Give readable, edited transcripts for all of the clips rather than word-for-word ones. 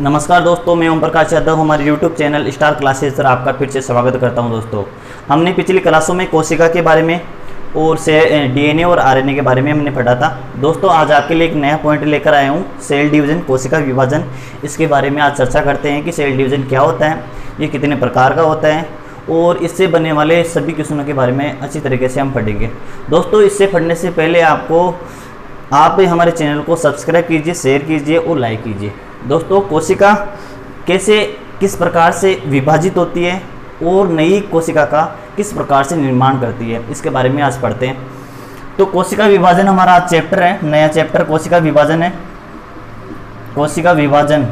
नमस्कार दोस्तों, मैं ओम प्रकाश यादव हमारे YouTube चैनल स्टार क्लासेस पर आपका फिर से स्वागत करता हूं। दोस्तों, हमने पिछली क्लासों में कोशिका के बारे में और DNA और RNA के बारे में हमने पढ़ा था। दोस्तों, आज आपके लिए एक नया पॉइंट लेकर आया हूं, सेल डिवीज़न, कोशिका विभाजन। इसके बारे में आज चर्चा करते हैं कि सेल डिवीज़न क्या होता है, ये कितने प्रकार का होता है और इससे बनने वाले सभी किस्मों के बारे में अच्छी तरीके से हम पढ़ेंगे। दोस्तों, इससे पढ़ने से पहले आप हमारे चैनल को सब्सक्राइब कीजिए, शेयर कीजिए और लाइक कीजिए। दोस्तों, कोशिका किस प्रकार से विभाजित होती है और नई कोशिका का किस प्रकार से निर्माण करती है, इसके बारे में आज पढ़ते हैं। तो कोशिका विभाजन हमारा आज चैप्टर है, नया चैप्टर कोशिका विभाजन है। कोशिका विभाजन,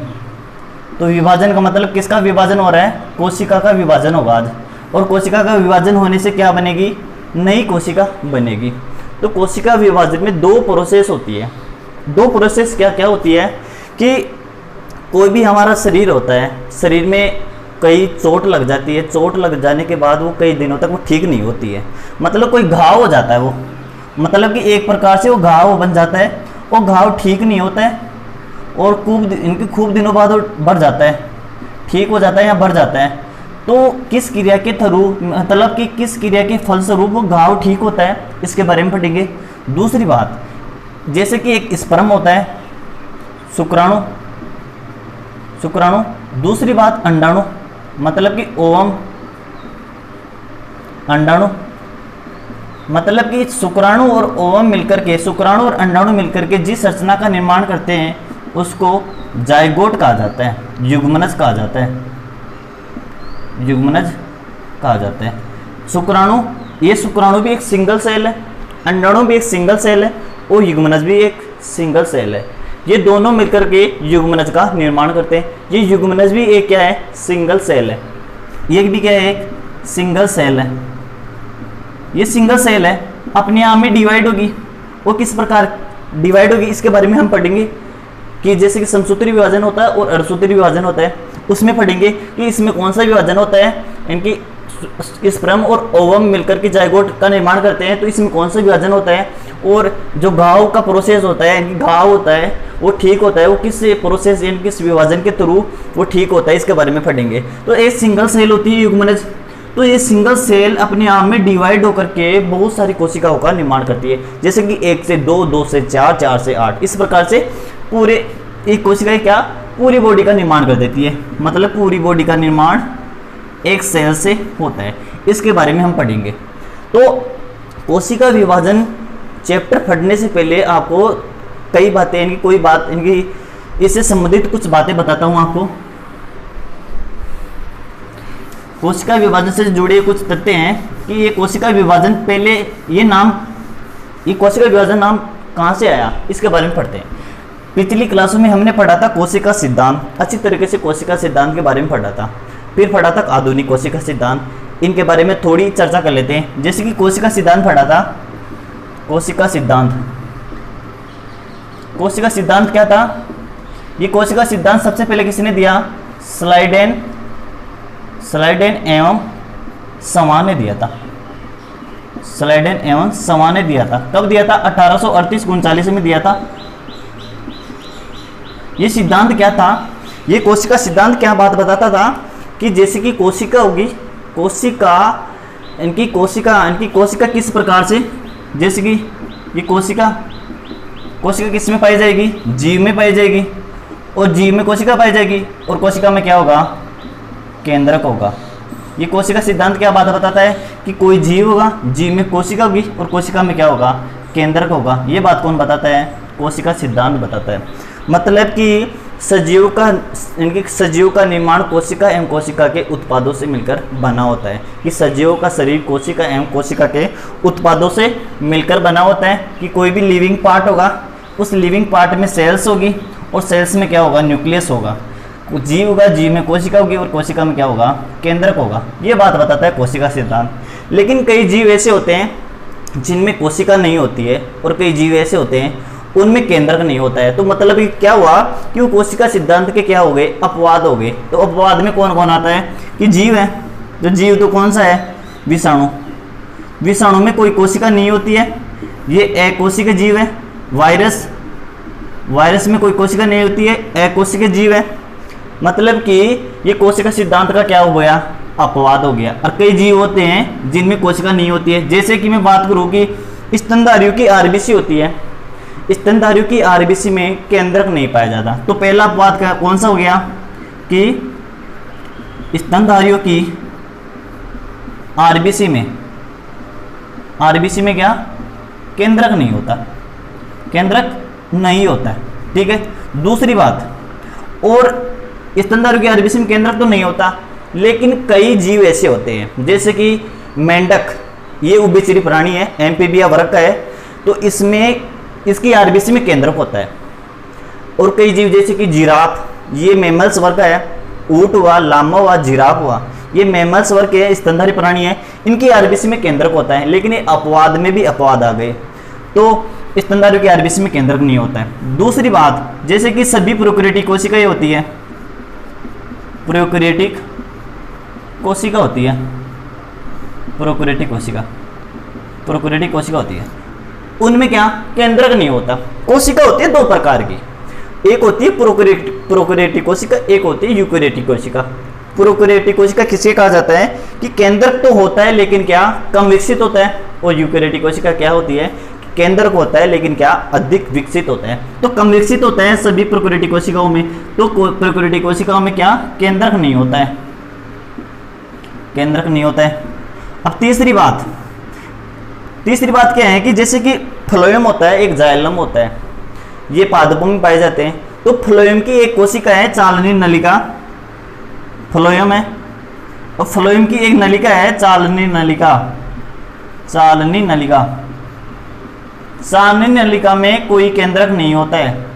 तो विभाजन का मतलब किसका विभाजन हो रहा है? कोशिका का विभाजन होगा आज। और कोशिका का विभाजन होने से क्या बनेगी? नई कोशिका बनेगी। तो कोशिका विभाजन में दो प्रोसेस होती है। दो प्रोसेस क्या क्या होती है कि कोई भी हमारा शरीर होता है, शरीर में कई चोट लग जाती है, चोट लग जाने के बाद वो कई दिनों तक वो ठीक नहीं होती है। मतलब कोई घाव हो जाता है, वो मतलब कि एक प्रकार से वो घाव बन जाता है, वो घाव ठीक नहीं होता है और खूब दिनों बाद वो बढ़ जाता है, ठीक हो जाता है या बढ़ जाता है। तो किस क्रिया के थ्रू, मतलब कि किस क्रिया के फलस्वरूप वो घाव ठीक होता है, इसके बारे में पढ़ेंगे। दूसरी बात, जैसे कि एक स्पर्म होता है, शुक्राणु। दूसरी बात अंडाणु, मतलब कि ओवम, अंडाणु। मतलब कि शुक्राणु और ओवम मिलकर के, शुक्राणु और अंडाणु मिलकर के जिस रचना का निर्माण करते हैं उसको जाइगोट कहा जाता है, युग्मनज कहा जाता है, युग्मनज कहा जाता है। शुक्राणु, ये शुक्राणु भी एक सिंगल सेल है, अंडाणु भी एक सिंगल सेल है और युग्मनज भी एक सिंगल सेल है। ये दोनों मिलकर के युग्मनज का निर्माण करते हैं। ये युग्मनज भी एक क्या है? सिंगल सेल है। ये भी क्या है? एक सिंगल सेल है। ये सिंगल सेल है, अपने आप में डिवाइड होगी। वो किस प्रकार डिवाइड होगी, इसके बारे में हम पढ़ेंगे कि जैसे कि समसूत्री विभाजन होता है और अर्धसूत्री विभाजन होता है, उसमें पढ़ेंगे कि इसमें कौन सा विभाजन होता है। इनकी स्पर्म और ओवम मिलकर के जाइगोट का निर्माण करते हैं, तो इसमें कौन सा विभाजन होता है और जो घाव का प्रोसेस होता है, इनकी घाव होता है वो ठीक होता है, वो किस प्रोसेस यानी किस विभाजन के थ्रू वो ठीक होता है, इसके बारे में पढ़ेंगे। तो एक सिंगल सेल होती है युग्मनज। तो ये सिंगल सेल अपने आप में डिवाइड होकर के बहुत सारी कोशिकाओं का निर्माण करती है, जैसे कि 1 से 2, 2 से 4, 4 से 8, इस प्रकार से पूरे एक कोशिका क्या पूरी बॉडी का निर्माण कर देती है। मतलब पूरी बॉडी का निर्माण एक सेल से होता है, इसके बारे में हम पढ़ेंगे। तो कोशिका विभाजन चैप्टर पढ़ने से पहले आपको कई बातें, इनकी कोई बात, इनकी इससे संबंधित कुछ बातें बताता हूं आपको। कोशिका विभाजन से जुड़े कुछ तथ्य हैं कि ये कोशिका विभाजन पहले ये कोशिका विभाजन नाम कहां से आया, इसके बारे में पढ़ते हैं। पिछली क्लासों में हमने पढ़ा था कोशिका सिद्धांत, अच्छी तरीके से कोशिका सिद्धांत के बारे में पढ़ा था। फिर पढ़ा था आधुनिक कोशिका सिद्धांत, इनके बारे में थोड़ी चर्चा कर लेते हैं। जैसे कि कोशिका सिद्धांत पढ़ा था, कोशिका सिद्धांत क्या था? ये कोशिका सिद्धांत सबसे पहले किसने दिया? स्लाइडेन एवं समान ने दिया था। स्लाइडेन एवं समान ने दिया था। कब दिया था? 1838-39 में दिया था। ये सिद्धांत क्या था? ये कोशिका सिद्धांत क्या बात बताता था कि जैसे कि कोशिका होगी, इनकी कोशिका किस प्रकार से, जैसे कि ये कोशिका किस में पाई जाएगी? जीव में पाई जाएगी, और जीव में कोशिका पाई जाएगी, और कोशिका में क्या होगा? केंद्रक होगा। ये कोशिका सिद्धांत क्या बात बताता है कि कोई जीव होगा, जीव में कोशिका होगी और कोशिका में क्या होगा? केंद्रक होगा। ये बात कौन बताता है? कोशिका सिद्धांत बताता है। मतलब कि सजीव का निर्माण कोशिका एवं कोशिका के उत्पादों से मिलकर बना होता है। कि सजीवों का शरीर कोशिका एवं कोशिका के उत्पादों से मिलकर बना होता है। कि कोई भी लिविंग पार्ट होगा, उस लिविंग पार्ट में सेल्स होगी और सेल्स में क्या होगा? न्यूक्लियस होगा। जीव होगा, जीव में कोशिका होगी और कोशिका में क्या होगा? केंद्रक होगा। ये बात बताता है कोशिका सिद्धांत। लेकिन कई जीव ऐसे होते हैं जिनमें कोशिका नहीं होती है और कई जीव ऐसे होते हैं उनमें केंद्रक नहीं होता है। तो मतलब कि क्या हुआ कि वो कोशिका सिद्धांत के क्या हो गए? अपवाद हो गए। तो अपवाद में कौन कौन आता है? कि जीव है। जो जीव तो कौन सा है? विषाणु। विषाणु में कोई कोशिका नहीं होती है, ये अकोशिका जीव है। वायरस में कोई कोशिका नहीं होती है, अकोशिका जीव है। मतलब कि ये कोशिका सिद्धांत का क्या हो गया, अपवाद हो गया। और कई जीव होते हैं जिनमें कोशिका नहीं होती है, जैसे कि मैं बात करूं कि स्तनधारियों की आरबीसी होती है, स्तनधारियों की आरबीसी में केंद्रक नहीं पाया जाता। तो पहला अपवाद का कौन सा हो गया कि स्तनधारियों की आरबीसी में क्या केंद्रक नहीं होता, केंद्रक नहीं होता है, ठीक है। दूसरी बात, और स्तनधारियों की आरबीसी में केंद्रक तो नहीं होता, लेकिन कई जीव ऐसे होते हैं जैसे कि मेंढक, ये उभयचरी प्राणी है, एम्फीबिया वर्ग का है, तो इसमें इसकी आरबीसी में केंद्रक होता है। और कई जीव जैसे कि जिराफ, ये मैमल्स वर्ग का है, ऊंट हुआ, लामा हुआ, जिराफ हुआ, ये मैमल्स वर्ग के स्तनधारी प्राणी है, इनकी आरबीसी में केंद्रक होता है। लेकिन ये अपवाद में भी अपवाद आ गए, तो स्तनधारियों की आरबीसी में केंद्रक नहीं होता है। दूसरी बात, जैसे कि सभी प्रोकैरियोटिक कोशिकाएं होती है, प्रोकैरियोटिक कोशिका होती है, प्रोकैरियोटिक कोशिका होती है, उनमें क्या केंद्रक नहीं होता। कोशिका होती है दो प्रकार की, एक होती है प्रोकैरियोटिक कोशिका, एक होती है यूकैरियोटिक कोशिका। प्रोकैरियोटिक कोशिका किसे कहा जाता है कि केंद्रक तो होता है लेकिन क्या कम विकसित होता है, और यूकैरियोटिक कोशिका क्या होती है, केंद्रक होता है लेकिन क्या अधिक विकसित होता है। तो कम विकसित होता है सभी प्रोकैरियोटिक कोशिकाओं में, तो प्रोकैरियोटिक कोशिकाओं में क्या केंद्रक नहीं होता है, केंद्रक नहीं होता है। अब तीसरी बात क्या है कि जैसे कि फ्लोएम होता है, एक जाइलम होता है, ये पादपों में पाए जाते हैं। तो फ्लोएम की एक कोशिका है चालनी नलिका, फ्लोएम है, और फ्लोएम की एक नलिका है चालनी नलिका। चालनी नलिका में कोई केंद्रक नहीं होता है,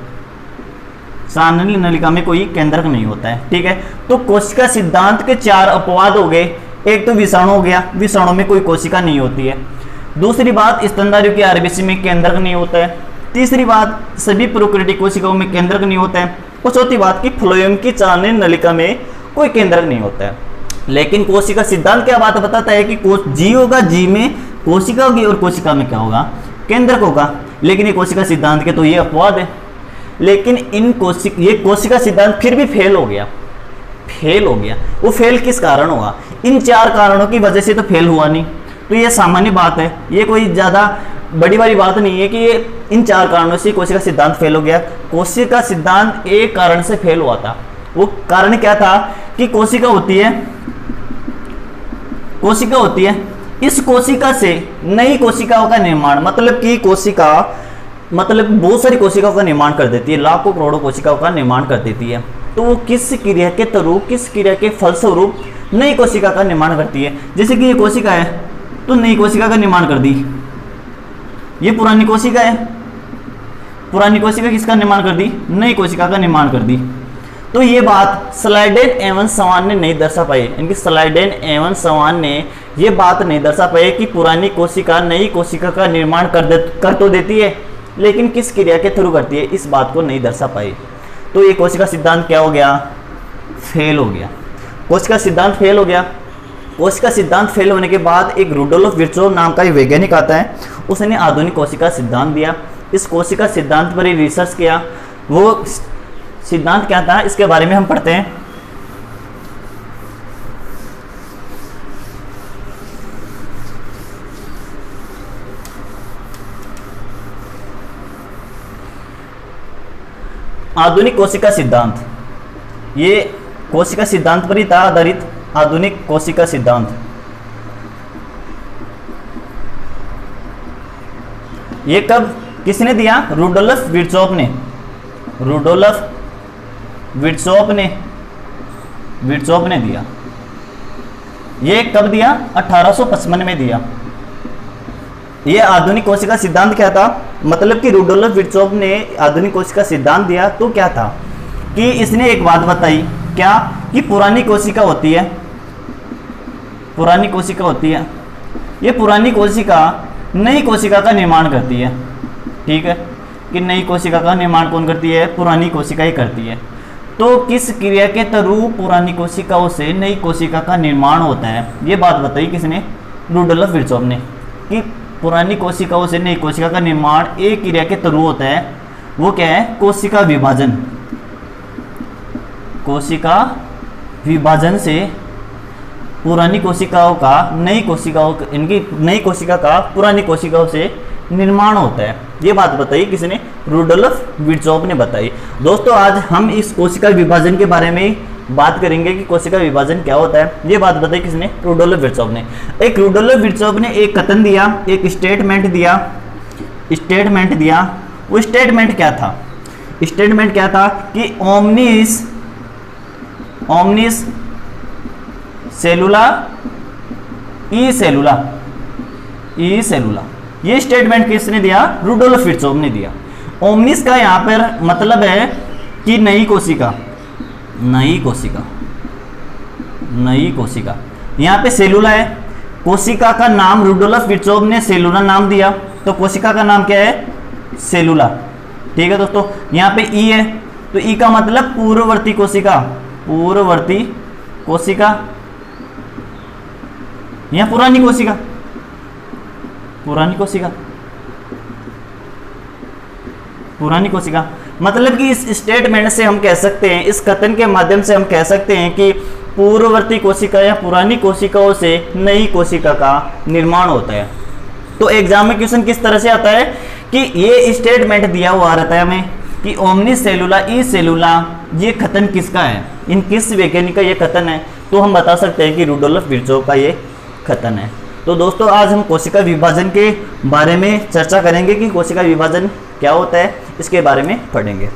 चालनी नलिका में कोई केंद्रक नहीं होता है, ठीक है। तो कोशिका सिद्धांत के 4 अपवाद हो गए। एक तो विषाणु हो गया, विषाणु में कोई कोशिका नहीं होती है। दूसरी बात, स्तनधारियों की आरबीसी में केंद्रक नहीं होता है। तीसरी बात, सभी प्रोकैरियोटिक कोशिकाओं में केंद्रक नहीं होता है। और चौथी बात कि फ्लोएम की चालनी नलिका में कोई केंद्रक नहीं होता है। लेकिन कोशिका सिद्धांत क्या बात बताता है कि जीव होगा, जीव में कोशिका होगी, और कोशिका में क्या होगा केंद्रक होगा। लेकिन ये कोशिका सिद्धांत के तो ये अपवाद है। लेकिन ये कोशिका सिद्धांत फिर भी फेल हो गया। वो फेल किस कारण हुआ, इन 4 कारणों की वजह से तो फेल हुआ नहीं। तो ये सामान्य बात है, ये कोई ज़्यादा बड़ी बात नहीं है कि ये इन 4 कारणों से कोशिका सिद्धांत फेल हो गया। कोशिका सिद्धांत एक कारण से फेल हुआ था। वो कारण क्या था कि कोशिका होती है, इस कोशिका से नई कोशिकाओं का निर्माण, मतलब कि कोशिका बहुत सारी कोशिकाओं का निर्माण कर देती है, लाखों करोड़ों कोशिकाओं का निर्माण कर देती है। तो वो किस क्रिया के फलस्वरूप नई कोशिका का निर्माण करती है। जैसे कि ये कोशिका है, तो नई कोशिका का निर्माण कर दी। ये पुरानी कोशिका है, पुरानी कोशिका किसका निर्माण कर दी, नई कोशिका का निर्माण कर दी। तो ये बात स्लाइडेन एवं सवान ने नहीं दर्शा पाई, इनकी स्लाइडेन एवं सवान ने ये बात नहीं दर्शा पाई कि पुरानी कोशिका नई कोशिका का निर्माण कर तो देती है, लेकिन किस क्रिया के थ्रू करती है, इस बात को नहीं दर्शा पाई। तो ये कोशिका सिद्धांत क्या हो गया, फेल हो गया। कोशिका सिद्धांत फेल हो गया। कोशिका सिद्धांत फेल होने के बाद एक रुडोल्फ विर्चोव नाम का एक वैज्ञानिक आता है, उसने आधुनिक कोशिका सिद्धांत दिया। इस कोशिका सिद्धांत पर ही रिसर्च किया। वो सिद्धांत क्या था, इसके बारे में हम पढ़ते हैं। आधुनिक कोशिका सिद्धांत, ये कोशिका सिद्धांत पर ही था आधारित, आधुनिक कोशिका सिद्धांत। ये कब किसने दिया, रुडोल्फ विर्चोव ने दिया। ये कब दिया, 1855 में दिया। ये आधुनिक कोशिका सिद्धांत क्या था, मतलब कि रुडोल्फ विर्चोव ने आधुनिक कोशिका सिद्धांत दिया तो क्या था कि इसने एक बात बताई, क्या कि पुरानी कोशिका होती है, ये पुरानी कोशिका नई कोशिका का निर्माण करती है, ठीक है, कि नई कोशिका का निर्माण कौन करती है, पुरानी कोशिका ही करती है। तो किस क्रिया के थ्रू पुरानी कोशिकाओं से नई कोशिका का निर्माण होता है, ये बात बताई किसने, रुडोल्फ विर्चोव ने, कि पुरानी कोशिकाओं से नई कोशिका का निर्माण एक क्रिया के थ्रू होता है। वो क्या है, कोशिका विभाजन। कोशिका विभाजन से पुरानी कोशिकाओं का नई कोशिकाओं, इनकी नई कोशिका का पुरानी कोशिकाओं से निर्माण होता है। ये बात बताई किसने? रुडोल्फ विर्चोव ने बताई। दोस्तों आज हम इस कोशिका विभाजन के बारे में बात करेंगे कि कोशिका विभाजन क्या होता है। ये बात बताई किसने? रुडोल्फ विर्चोव ने। रुडोल्फ विर्चोव ने एक कथन दिया, एक स्टेटमेंट दिया। वो स्टेटमेंट क्या था? स्टेटमेंट क्या था कि ओमनिस सेलुला ई सेलुला। ये स्टेटमेंट किसने दिया? रुडोल्फ विर्चोव ने दिया। ओमनिस का यहाँ पर मतलब है कि नई कोशिका। यहाँ पे सेलुला है, कोशिका का नाम रुडोल्फ विर्चोव ने सेलुला नाम दिया, तो कोशिका का नाम क्या है? सेलुला। ठीक है दोस्तों, यहाँ पे ई है, तो ई का मतलब पूर्ववर्ती कोशिका, यहाँ पुरानी कोशिका। मतलब कि इस स्टेटमेंट से हम कह सकते हैं, इस कथन के माध्यम से हम कह सकते हैं कि पूर्ववर्ती कोशिका या पुरानी कोशिकाओं से नई कोशिका का निर्माण होता है। तो एग्जाम में क्वेश्चन किस तरह से आता है कि ये स्टेटमेंट दिया हुआ रहता है हमें कि ओमनिस सेलुला ई सेलुला, ये कथन किसका है, इन किस वैज्ञानिक का ये कथन है, तो हम बता सकते हैं कि रुडोल्फ विर्चोव का ये कथन है। तो दोस्तों आज हम कोशिका विभाजन के बारे में चर्चा करेंगे कि कोशिका विभाजन क्या होता है, इसके बारे में पढ़ेंगे।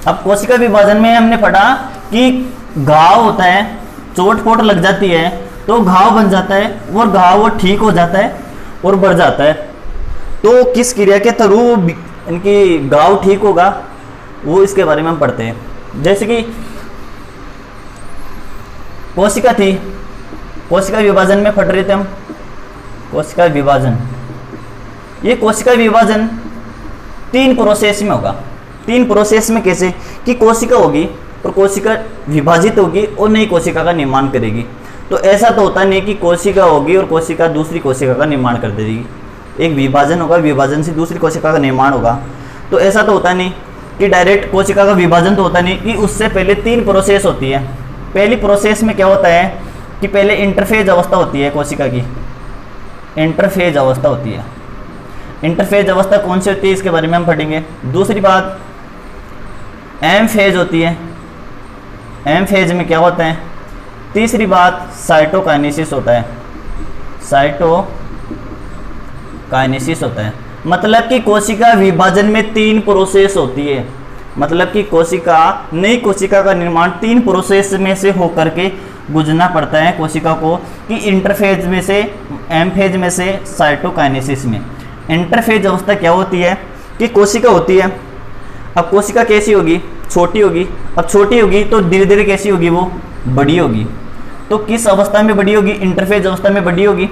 अब कोशिका विभाजन में हमने पढ़ा कि घाव होता है, चोट-फोट लग जाती है तो घाव बन जाता है, और घाव वो ठीक हो जाता है और बढ़ जाता है। तो किस क्रिया के थ्रू इनकी घाव ठीक होगा, वो इसके बारे में हम पढ़ते हैं। जैसे कि कोशिका थी, कोशिका विभाजन में पढ़ रहे थे हम, कोशिका विभाजन। ये कोशिका विभाजन 3 प्रोसेस में होगा। 3 प्रोसेस में कैसे? कि कोशिका होगी और कोशिका विभाजित होगी और नई कोशिका का निर्माण करेगी। तो ऐसा तो होता नहीं कि कोशिका होगी और कोशिका दूसरी कोशिका का निर्माण कर देगी। एक विभाजन होगा, विभाजन से दूसरी कोशिका का निर्माण होगा। तो ऐसा तो होता नहीं कि डायरेक्ट कोशिका का विभाजन तो होता नहीं, कि उससे पहले 3 प्रोसेस होती है। पहली प्रोसेस में क्या होता है कि पहले इंटरफेज अवस्था होती है, कोशिका की इंटरफेज अवस्था होती है। इंटरफेज अवस्था कौन सी होती है, इसके बारे में हम पढ़ेंगे। दूसरी बात एम फेज होती है, एम फेज में क्या होता है। तीसरी बात साइटोकाइनेसिस होता है, साइटोकाइनेसिस होता है। मतलब कि कोशिका विभाजन में 3 प्रोसेस होती है। मतलब कि कोशिका, नई कोशिका का निर्माण 3 प्रोसेस में से होकर के गुजरना पड़ता है कोशिका को, कि इंटरफेज में से, एम फेज में से, साइटोकाइनेसिस में। इंटरफेज अवस्था क्या होती है कि कोशिका होती है, अब कोशिका कैसी होगी? छोटी होगी। अब छोटी होगी तो धीरे धीरे कैसी होगी? वो बड़ी होगी। तो किस अवस्था में बड़ी होगी? इंटरफेज अवस्था में बड़ी होगी।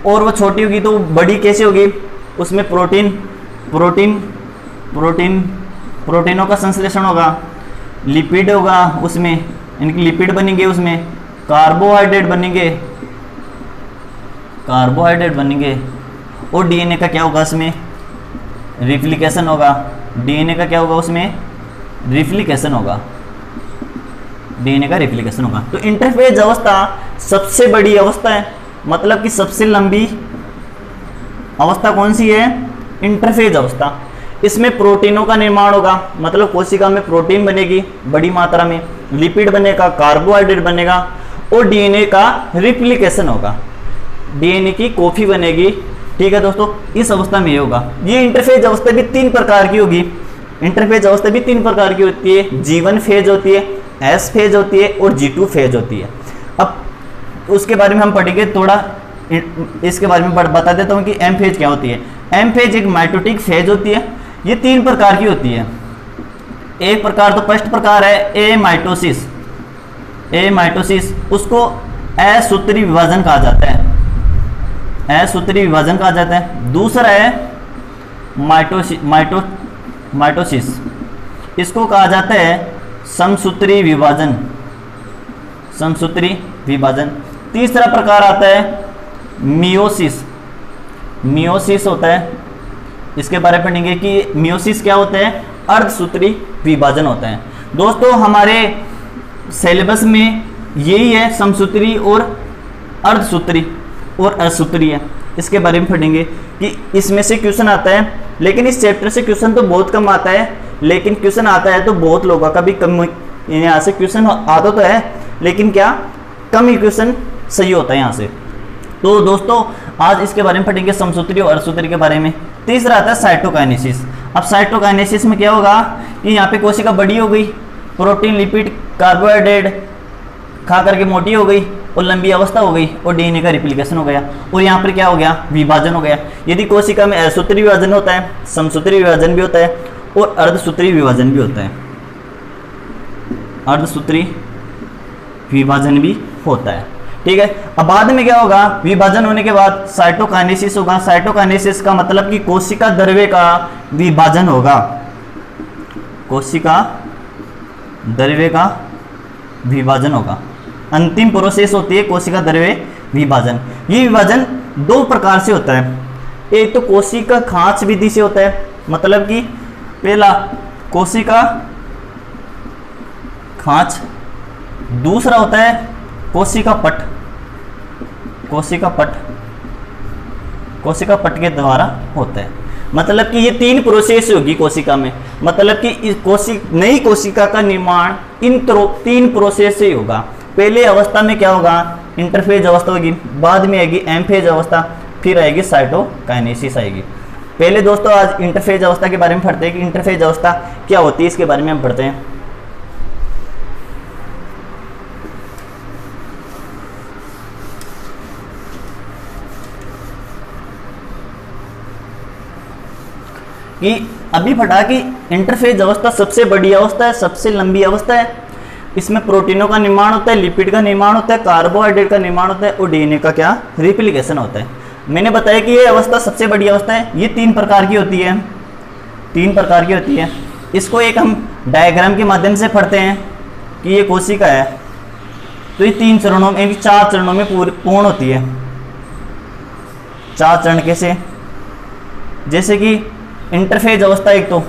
और वो छोटी होगी तो बड़ी कैसे होगी? उसमें प्रोटीनों का संश्लेषण होगा, लिपिड होगा, उसमें इनकी लिपिड बनेंगे, उसमें कार्बोहाइड्रेट बनेंगे, और डीएनए का क्या होगा? उसमें रिप्लिकेशन होगा। डीएनए का क्या होगा? उसमें रिप्लिकेशन होगा, डीएनए का रिप्लिकेशन होगा। तो इंटरफेज अवस्था सबसे बड़ी अवस्था है, मतलब कि सबसे लंबी अवस्था कौन सी है? इंटरफेज अवस्था। इसमें प्रोटीनों का निर्माण होगा, मतलब कोशिका में प्रोटीन बनेगी बड़ी मात्रा में, लिपिड बनेगा, कार्बोहाइड्रेट बनेगा, और डीएनए का रिप्लिकेशन होगा, डीएनए की कॉपी बनेगी। ठीक है दोस्तों, इस अवस्था में ये होगा। ये इंटरफेज अवस्था भी 3 प्रकार की होगी। इंटरफेज अवस्था भी 3 प्रकार की होती है। G1 फेज होती है, S फेज होती है, और G2 फेज होती है। अब उसके बारे में हम पढ़ेंगे थोड़ा, इसके बारे में बता देता हूँ कि एम फेज क्या होती है। एम फेज एक माइटोटिक फेज होती है। ये 3 प्रकार की होती है। एक प्रकार, तो फर्स्ट प्रकार है ए माइटोसिस, उसको असूत्री विभाजन कहा जाता है, असूत्री विभाजन कहा जाता है। दूसरा है माइटोसिस, इसको कहा जाता है समसूत्री विभाजन। तीसरा प्रकार आता है मियोसिस होता है, इसके बारे में पढ़ेंगे कि मियोसिस क्या होता है, अर्धसूत्री विभाजन होता है। दोस्तों हमारे सिलेबस में यही है, समसूत्री और अर्धसूत्री और असूत्री है, इसके बारे में पढ़ेंगे कि इसमें से क्वेश्चन आता है। लेकिन इस चैप्टर से क्वेश्चन तो बहुत कम आता है, लेकिन क्वेश्चन आता है तो बहुत लोगों का भी कम, यहाँ से क्वेश्चन आता तो है लेकिन क्या कम ही क्वेश्चन सही होता है यहाँ से। तो दोस्तों आज इसके बारे में पढ़ेंगे, समसूत्री और अर्धसूत्री के बारे में। तीसरा आता है साइटोकाइनेसिस। अब साइटोकाइनेसिस में क्या होगा कि यहाँ पे कोशिका बड़ी हो गई, प्रोटीन, लिपिड, कार्बोहाइड्रेट खा करके मोटी हो गई और लंबी अवस्था हो गई और डीएनए का रिप्लिकेशन हो गया और यहाँ पर क्या हो गया, विभाजन हो गया। यदि कोशिका में असूत्री विभाजन होता है, समसूत्री विभाजन भी होता है और अर्धसूत्री विभाजन भी होता है, अर्धसूत्री विभाजन भी होता है। ठीक है, अब बाद में क्या होगा, विभाजन होने के बाद साइटोकाइनेसिस होगा। साइटोकाइनेसिस का मतलब कि कोशिका द्रव्य का विभाजन होगा, कोशिका द्रव्य का विभाजन होगा। अंतिम प्रोसेस होती है कोशिका द्रव्य विभाजन। ये विभाजन दो प्रकार से होता है। एक तो कोशिका खांच विधि से होता है, मतलब कि पहला कोशिका खांच, दूसरा होता है कोशिका पट, कोशिका पट, कोशिका पट के द्वारा होता है। मतलब कि ये तीन प्रोसेस होगी कोशिका में, मतलब कि इस नई कोशिका का निर्माण इन तीन प्रोसेस से होगा। पहले अवस्था में क्या होगा, इंटरफेज अवस्था होगी, बाद में आएगी एमफेज अवस्था, फिर आएगी साइटोकाइनेसिस आएगी। पहले दोस्तों आज इंटरफेज अवस्था के बारे में पढ़ते हैं कि इंटरफेज अवस्था क्या होती है, इसके बारे में हम पढ़ते हैं। कि अभी पढ़ा कि इंटरफेज अवस्था सबसे बड़ी अवस्था है, सबसे लंबी अवस्था है। इसमें प्रोटीनों का निर्माण होता है, लिपिड का निर्माण होता है, कार्बोहाइड्रेट का निर्माण होता है और डीएनए का क्या, रिप्लिकेशन होता है। मैंने बताया कि ये अवस्था सबसे बड़ी अवस्था है। ये तीन प्रकार की होती है, तीन प्रकार की होती है। इसको एक हम डायग्राम के माध्यम से पढ़ते हैं कि ये कोशिका है, तो ये तीन चरणों में, यानी चार चरणों में पूर्ण होती है। चार चरण कैसे, जैसे कि इंटरफेज अवस्था, एक तो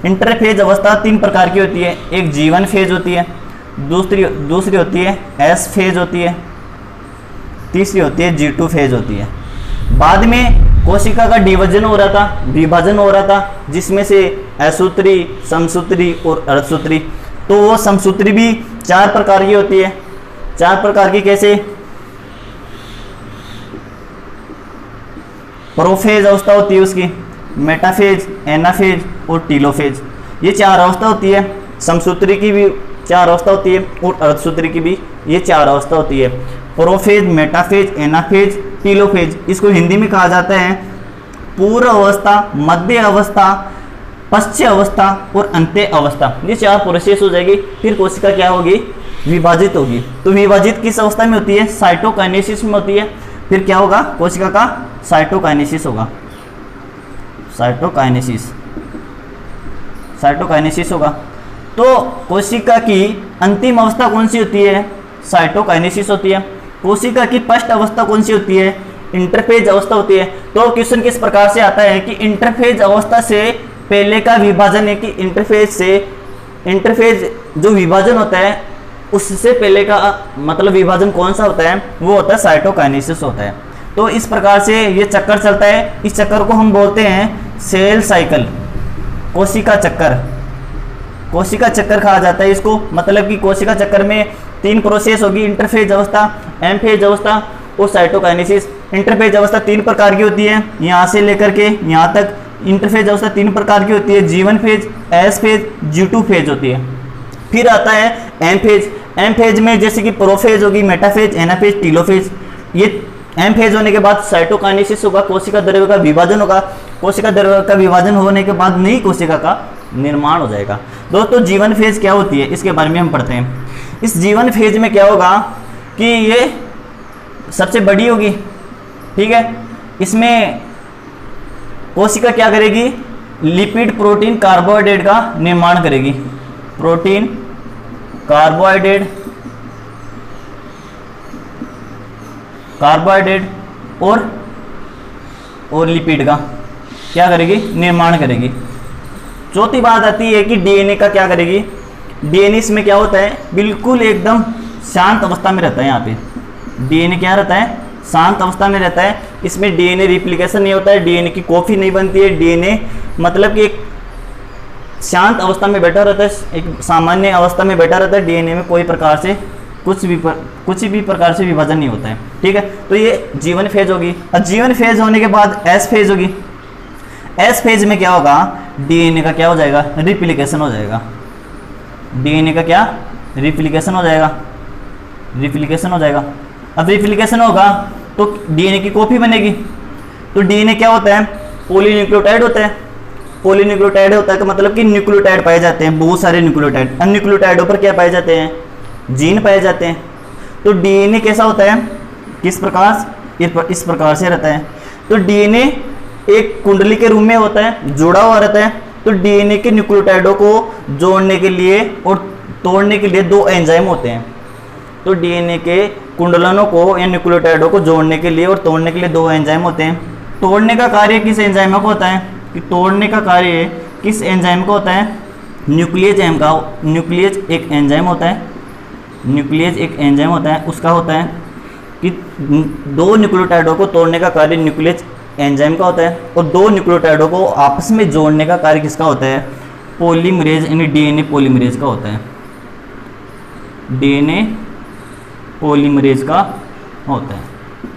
इंटरफेज अवस्था तीन प्रकार की होती है। एक G1 फेज होती है, दूसरी होती है S फेज होती है, तीसरी होती है G2 फेज होती है। बाद में कोशिका का डिवीजन हो रहा था, विभाजन हो रहा था, जिसमें से असूत्री, समसूत्री और अर्धसूत्री। तो वो समसूत्री भी चार प्रकार की होती है। चार प्रकार की कैसे, प्रोफेज अवस्था होती है उसकी, मेटाफेज, एनाफेज और टीलोफेज, ये चार अवस्था होती है। समसूत्री की भी चार अवस्था होती है और अर्धसूत्री की भी ये चार अवस्था होती है। Prophase, metaphase, anaphase, telophase. इसको हिंदी में कहा जाता है पूर्व अवस्था, मध्य अवस्था, पश्चिम अवस्था और अंत्य अवस्था। ये चार प्रोसेस हो जाएगी, फिर कोशिका क्या होगी, विभाजित होगी। तो विभाजित किस अवस्था में होती है, साइटोकाइनेसिस में होती है। फिर क्या होगा, कोशिका का साइटोकाइनेसिस होगा, साइटोकाइनेसिस, साइटोकाइनेसिस होगा। तो कोशिका की अंतिम अवस्था कौन सी होती है, साइटोकाइनेसिस होती है। कोशिका की फर्स्ट अवस्था कौन सी होती है, इंटरफेज अवस्था होती है। तो क्वेश्चन किस प्रकार से आता है कि इंटरफेज अवस्था से पहले का विभाजन है कि इंटरफेज जो विभाजन होता है उससे पहले का मतलब विभाजन कौन सा होता है, वो होता है साइटोकाइनेसिस होता है। तो इस प्रकार से ये चक्कर चलता है। इस चक्कर को हम बोलते हैं सेल साइकिल, कोशिका चक्कर, कोशिका चक्कर कहा जाता है इसको। मतलब कि कोशिका चक्कर में तीन प्रोसेस होगी, इंटरफेज अवस्था, एमफेज अवस्था और साइटोकाइनेसिस। इंटरफेज अवस्था तीन प्रकार की होती है, यहाँ से लेकर के यहाँ तक इंटरफेज अवस्था तीन प्रकार की होती है। G1 phase, S phase, G2 phase होती है। फिर आता है एम फेज। एम फेज में जैसे कि प्रोफेज होगी, मेटाफेज, एनाफेज, टीलोफेज। ये एम फेज होने के बाद साइटोकाइनेसिस होगा, कोशिका द्रव्य का विभाजन होगा। कोशिका द्रव्य का विभाजन होने के बाद नई कोशिका का निर्माण हो जाएगा। दोस्तों G1 फेज क्या होती है, इसके बारे में हम पढ़ते हैं। इस G1 फेज में क्या होगा कि ये सबसे बड़ी होगी, ठीक है। इसमें कोशिका क्या करेगी, लिपिड, प्रोटीन, कार्बोहाइड्रेट का निर्माण करेगी। प्रोटीन, कार्बोहाइड्रेट और लिपिड का क्या करेगी, निर्माण करेगी। चौथी बात आती है कि डीएनए का क्या करेगी, डीएनए इसमें क्या होता है, बिल्कुल एकदम शांत अवस्था में रहता है। यहाँ पे डीएनए क्या रहता है, शांत अवस्था में रहता है। इसमें डीएनए रिप्लिकेशन नहीं होता है, डीएनए की कॉपी नहीं बनती है। डीएनए मतलब कि एक शांत अवस्था में बैठा रहता है, एक सामान्य अवस्था में बैठा रहता है। डीएनए में कोई प्रकार से कुछ भी प्रकार से विभाजन नहीं होता है। ठीक है, तो ये जीवन फेज होगी। और जीवन फेज होने के बाद एस फेज होगी। एस फेज में क्या होगा, डीएनए का क्या हो जाएगा, रिप्लिकेशन हो जाएगा। डीएनए का क्या, रिप्लिकेशन हो जाएगा, रिप्लिकेशन हो जाएगा। अब रिप्लिकेशन होगा तो डीएनए की कॉपी बनेगी। तो डीएनए क्या होता है, पॉलीन्यूक्लियोटाइड होता है। पॉलीन्यूक्लियोटाइड होता है तो मतलब कि न्यूक्लियोटाइड पाए जाते हैं, बहुत सारे न्यूक्लियोटाइड। अन्यूक्लियोटाइडों पर क्या पाए जाते हैं, जीन पाए जाते हैं। तो डीएनए कैसा होता है, किस प्रकार, इस प्रकार से रहता है। तो डीएनए एक कुंडली के रूप में होता है, जुड़ा हुआ रहता है। तो डीएनए के न्यूक्लियोटाइडों को जोड़ने के लिए और तोड़ने के लिए दो एंजाइम होते हैं। तो डीएनए के कुंडलनों को या न्यूक्लियोटाइडों को जोड़ने के लिए और तोड़ने के लिए दो एंजाइम होते हैं। तोड़ने का कार्य किस एंजाइम का होता है, कि तोड़ने का कार्य किस एंजाइम का होता है, न्यूक्लियेज एंजाइम का। न्यूक्लियेज एक एंजाइम होता है, न्यूक्लियेज एक एंजाइम होता है। उसका होता है कि दो न्यूक्लियोटाइडों को तोड़ने का कार्य न्यूक्लियेज एंजाइम का होता है, और दो न्यूक्लियोटाइडों को आपस में जोड़ने का कार्य किसका होता है, पॉलीमरेज यानी डीएनए पॉलीमरेज का होता है। डीएनए पॉलीमरेज का होता है।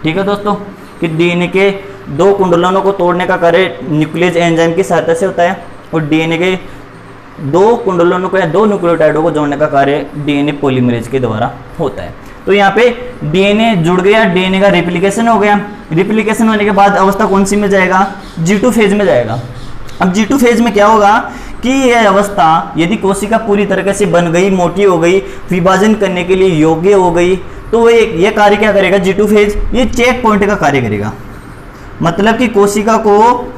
ठीक है दोस्तों, कि डीएनए के दो कुंडलों को तोड़ने का कार्य न्यूक्लियेज एंजाइम की सहायता से होता है, और डीएनए के दो कुंडलों को या दो न्यूक्लियोटाइडों को जोड़ने का कार्य डीएनए पॉलीमरेज के द्वारा होता है। तो यहाँ पे डीएनए जुड़ गया, डीएनए का रिप्लिकेशन हो गया। रिप्लिकेशन होने के बाद अवस्था कौन सी में जाएगा, G2 फेज में जाएगा। अब G2 फेज में क्या होगा कि यह अवस्था यदि कोशिका पूरी तरीके से बन गई, मोटी हो गई, विभाजन करने के लिए योग्य हो गई, तो ये कार्य क्या करेगा, G2 फेज ये चेक पॉइंट का कार्य करेगा। मतलब कि कोशिका को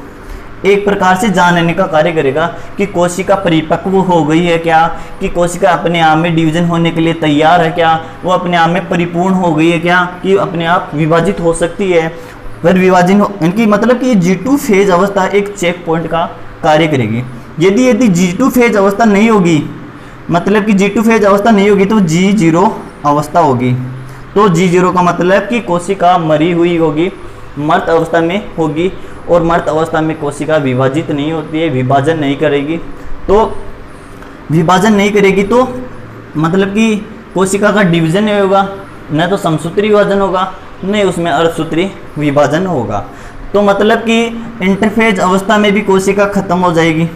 एक प्रकार से जानने का कार्य करेगा कि कोशिका परिपक्व हो गई है क्या, कि कोशिका अपने आप में डिवीजन होने के लिए तैयार है क्या, वो अपने आप में परिपूर्ण हो गई है क्या, कि अपने आप विभाजित हो सकती है। फिर विभाजन इनकी मतलब कि G2 फेज अवस्था एक चेक पॉइंट का कार्य करेगी। यदि G2 फेज अवस्था नहीं होगी, मतलब कि G2 फेज अवस्था नहीं होगी तो G0 अवस्था होगी। तो G0 का मतलब कि कोशिका मरी हुई होगी, मृत अवस्था में होगी, और मृत अवस्था में कोशिका विभाजित नहीं होती है, विभाजन नहीं करेगी। तो विभाजन नहीं करेगी तो मतलब कि कोशिका का डिवीजन नहीं होगा, न तो समसूत्री विभाजन होगा, न उसमें अर्धसूत्री विभाजन होगा। तो मतलब कि इंटरफेज अवस्था में भी कोशिका खत्म हो जाएगी।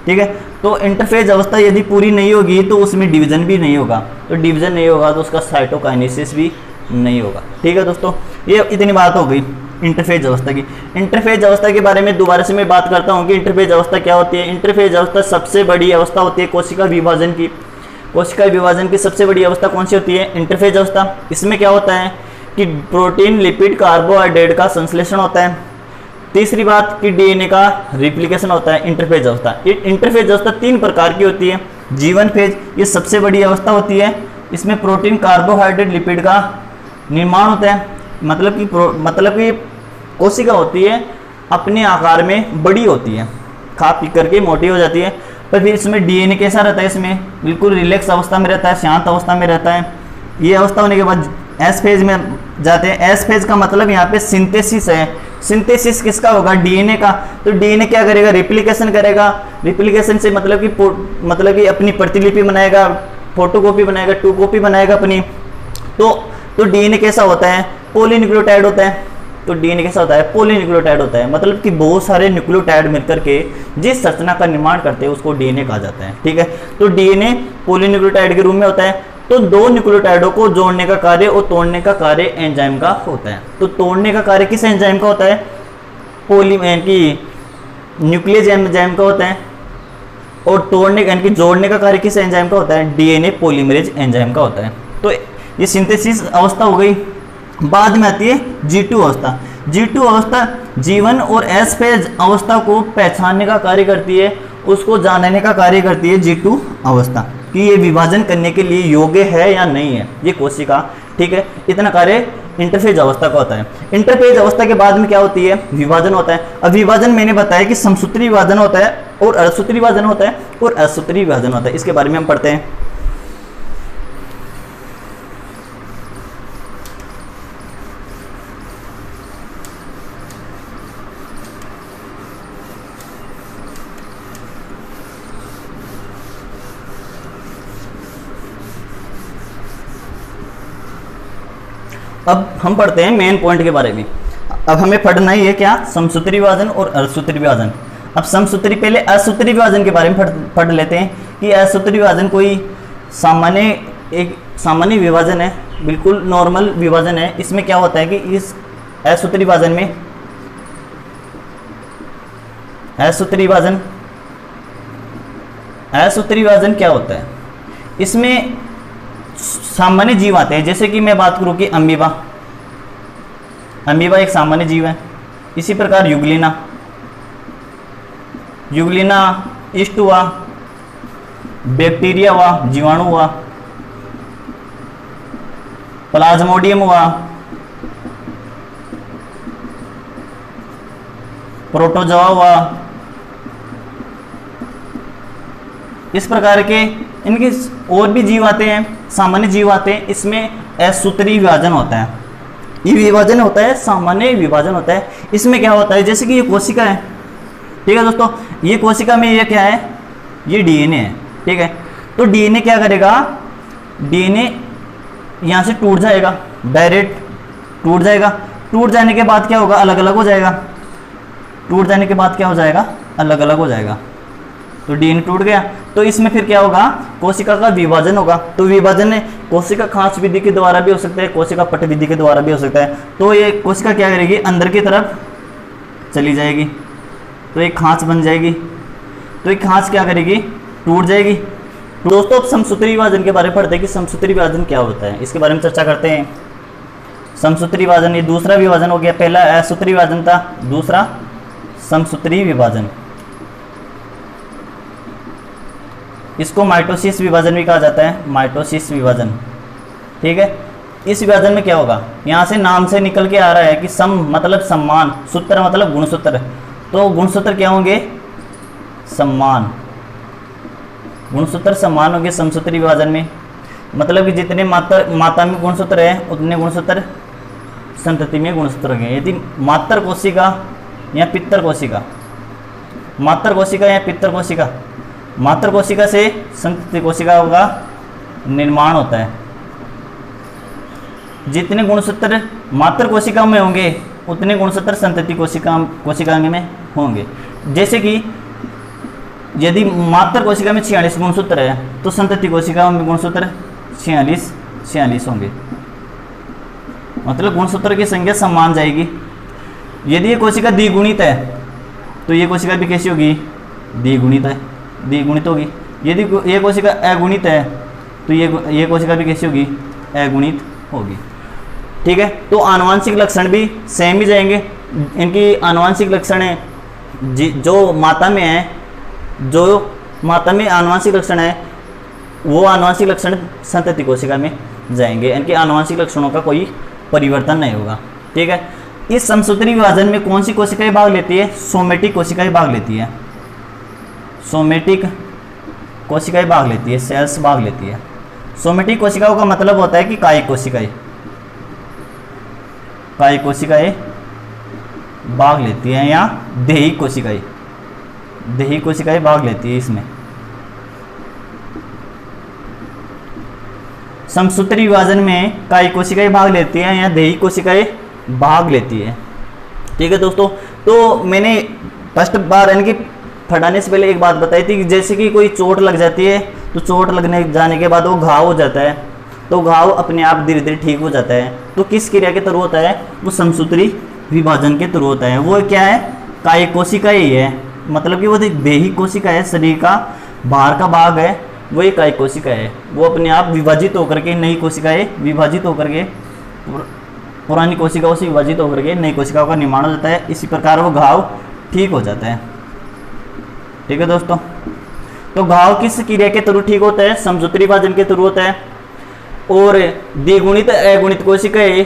ठीक है, तो इंटरफेज अवस्था यदि पूरी नहीं होगी तो उसमें डिवीजन भी नहीं होगा, तो डिवीजन नहीं होगा तो उसका साइटोकाइनेसिस भी नहीं होगा। ठीक है दोस्तों, ये इतनी बात हो गई इंटरफेज अवस्था की। इंटरफेज अवस्था के बारे में दोबारा से मैं बात करता हूँ कि इंटरफेज अवस्था क्या होती है। इंटरफेज अवस्था सबसे बड़ी अवस्था होती है कोशिका विभाजन की। कोशिका विभाजन की सबसे बड़ी अवस्था कौन सी होती है, इंटरफेज अवस्था। इसमें क्या होता है कि प्रोटीन, लिपिड, कार्बोहाइड्रेट का संश्लेषण होता है। तीसरी बात कि डीएनए का रिप्लिकेशन होता है। इंटरफेज अवस्था, इंटरफेज अवस्था 3 प्रकार की होती है। जीवन फेज ये सबसे बड़ी अवस्था होती है, इसमें प्रोटीन, कार्बोहाइड्रेट, लिपिड का निर्माण होता है। मतलब कि कोशिका होती है अपने आकार में बड़ी होती है, खा पी करके मोटी हो जाती है, पर फिर इसमें डीएनए कैसा रहता है, इसमें बिल्कुल रिलैक्स अवस्था में रहता है, शांत अवस्था में रहता है। ये अवस्था होने के बाद एस फेज में जाते हैं। एस फेज का मतलब यहाँ पे सिंथेसिस है। सिंथेसिस किसका होगा, डीएनए का। तो डीएनए क्या करेगा, रिप्लिकेशन करेगा। रिप्लिकेशन से मतलब कि अपनी प्रतिलिपि बनाएगा, फोटोकॉपी बनाएगा, 2 कॉपी बनाएगा अपनी। तो डीएनए कैसा होता है, पॉलीन्यूक्लियोटाइड होता है। तो डीएनए कैसा होता है, पॉलीन्यूक्लियोटाइड होता है। मतलब कि बहुत सारे न्यूक्लियोटाइड मिलकर के जिस संरचना का निर्माण करते हैं उसको डीएनए कहा जाता है। ठीक है, तो डीएनए पॉलीन्यूक्लियोटाइड के रूप में होता है। तो 2 न्यूक्लियोटाइडों को जोड़ने का कार्य और तोड़ने का कार्य एंजाइम का होता है। तो तोड़ने का कार्य किस एंजाइम का होता है, न्यूक्लियस एंजाइम का होता है, और तोड़ने यानी कि जोड़ने का कार्य किस एंजाइम का होता है, डीएनए पॉलीमरेज एंजाइम का होता है। तो ये सिंथेसिस अवस्था हो गई। बाद में आती है G2 अवस्था। G2 अवस्था जीवन और एस फेज अवस्था को पहचानने का कार्य करती है, उसको जानने का कार्य करती है G2 अवस्था, कि ये विभाजन करने के लिए योग्य है या नहीं है ये कोशिका। ठीक है, इतना कार्य इंटरफेज अवस्था का होता है। इंटरफेज अवस्था के बाद में क्या होती है, विभाजन होता है। अब विभाजन मैंने बताया कि समसूत्री विभाजन होता है और अर्धसूत्री विभाजन होता है और असूत्री विभाजन होता है। इसके बारे में हम पढ़ते हैं। अब हम पढ़ते हैं मेन पॉइंट के बारे में। अब हमें पढ़ना ही है क्या, समसूत्री विभाजन और अर्धसूत्री विभाजन। अब समसूत्री, पहले असूत्री विभाजन के बारे में पढ़ लेते हैं कि असूत्री विभाजन कोई एक सामान्य विभाजन है, बिल्कुल नॉर्मल विभाजन है। इसमें क्या होता है कि इस असूत्री विभाजन में असूत्री विभाजन क्या होता है, इसमें सामान्य जीव आते हैं। जैसे कि मैं बात करूं कि अमीबा एक सामान्य जीव है। इसी प्रकार युगलिना, ईस्ट हुआ, बैक्टीरिया हुआ, जीवाणु हुआ, प्लाज्मोडियम हुआ, प्रोटोजोआ हुआ। इस प्रकार के इनके और भी जीव आते हैं, सामान्य जीव आते हैं। इसमें असूत्री विभाजन होता है। ये विभाजन होता है, सामान्य विभाजन होता है। इसमें क्या होता है, जैसे कि ये कोशिका है, ठीक है दोस्तों, ये कोशिका में ये क्या है, ये डीएनए है, ठीक है। तो डीएनए क्या करेगा, डीएनए यहाँ से टूट जाएगा, डायरेक्ट टूट जाएगा। टूट जाने के बाद क्या होगा, अलग अलग हो जाएगा। टूट जाने के बाद क्या हो जाएगा, अलग अलग हो जाएगा। तो डीएनए टूट गया, तो इसमें फिर क्या होगा, कोशिका का विभाजन होगा। तो विभाजन कोशिका खांच विधि के द्वारा भी हो सकता है, कोशिका पट विधि के द्वारा भी हो सकता है। तो ये कोशिका क्या करेगी, अंदर की तरफ चली जाएगी, तो एक खांच बन जाएगी। तो एक खांच क्या करेगी, टूट जाएगी। तो दोस्तों, अब समसूत्री विभाजन के बारे में पढ़ते हैं कि समसूत्री विभाजन क्या होता है, इसके बारे में चर्चा करते हैं। समसूत्री विभाजन, ये दूसरा विभाजन हो गया। पहला असूत्री विभाजन था, दूसरा समसूत्री विभाजन। इसको माइटोसिस विभाजन भी कहा जाता है, माइटोसिस विभाजन, ठीक है। इस विभाजन में क्या होगा, यहाँ से नाम से निकल के आ रहा है कि सम मतलब सम्मान, सूत्र मतलब गुणसूत्र। तो गुणसूत्र क्या होंगे, सम्मान, गुणसूत्र सम्मान होंगे समसूत्री विभाजन में। मतलब कि जितने माता में गुणसूत्र है उतने गुणसूत्र संतति में गुणसूत्र होंगे। यदि मातर कोशिका या पितर कोशिका, मातर कोशिका या पितर कोशिका, मातर कोशिका से संतति कोशिकाओं का निर्माण होता है। जितने गुणसूत्र मातर कोशिका में होंगे उतने गुणसूत्र संतति कोशिका में होंगे। जैसे कि यदि मातर कोशिका में 46 गुणसूत्र है तो संतति कोशिका में गुणसूत्र 46 होंगे। मतलब गुणसूत्र की संख्या समान जाएगी। यदि ये कोशिका द्विगुणित है तो ये कोशिका भी कैसी होगी, द्विगुणित होगी। यदि ये कोशिका अगुणित है तो ये कोशिका भी कैसी होगी, अगुणित होगी, ठीक है। तो आनुवांशिक लक्षण भी सेम ही जाएंगे। इनकी आनुवांशिक लक्षण है जो माता में है, जो माता में आनुवांशिक लक्षण है वो आनुवांशिक लक्षण संतति कोशिका में जाएंगे। इनके आनुवांशिक लक्षणों का कोई परिवर्तन नहीं होगा, ठीक है। इस समसूत्री विभाजन में कौन सी कोशिकाएं भाग लेती है, सोमेटिक कोशिकाएं भाग लेती है, सोमेटिक कोशिकाएं भाग लेती है, सेल्स भाग लेती है। सोमेटिक कोशिकाओं का मतलब होता है कि कायिक कोशिकाएं भाग लेती हैं या देहिक कोशिकाएं भाग लेती है। इसमें समसूत्री विभाजन में कायिक कोशिकाएं भाग लेती हैं या देहिक कोशिकाएं भाग लेती है, ठीक है दोस्तों। तो मैंने फर्स्ट बार इनकी फटाने से पहले एक बात बताई थी कि जैसे कि कोई चोट लग जाती है तो चोट लगने जाने के बाद वो घाव हो जाता है, तो घाव अपने आप धीरे धीरे ठीक हो जाता है। तो किस क्रिया के थ्रू होता है, वो समसूत्री विभाजन के थ्रू होता है। वो क्या है, कायिक कोशिका ही है। मतलब कि वो देहिक कोशिका है, शरीर का बाहर का भाग है, वो एक कायिक कोशिका है। वो अपने आप विभाजित होकर के नई कोशिकाएं विभाजित होकर के पुरानी कोशिकाओं से विभाजित होकर के नई कोशिकाओं का निर्माण हो जाता है। इसी प्रकार वो घाव ठीक हो जाता है, ठीक है दोस्तों। तो घाव किस क्रिया के थ्रू ठीक होता है, समसूत्री विभाजन के थ्रू होता है। और द्विगुणित अगुणित कोशिकाएं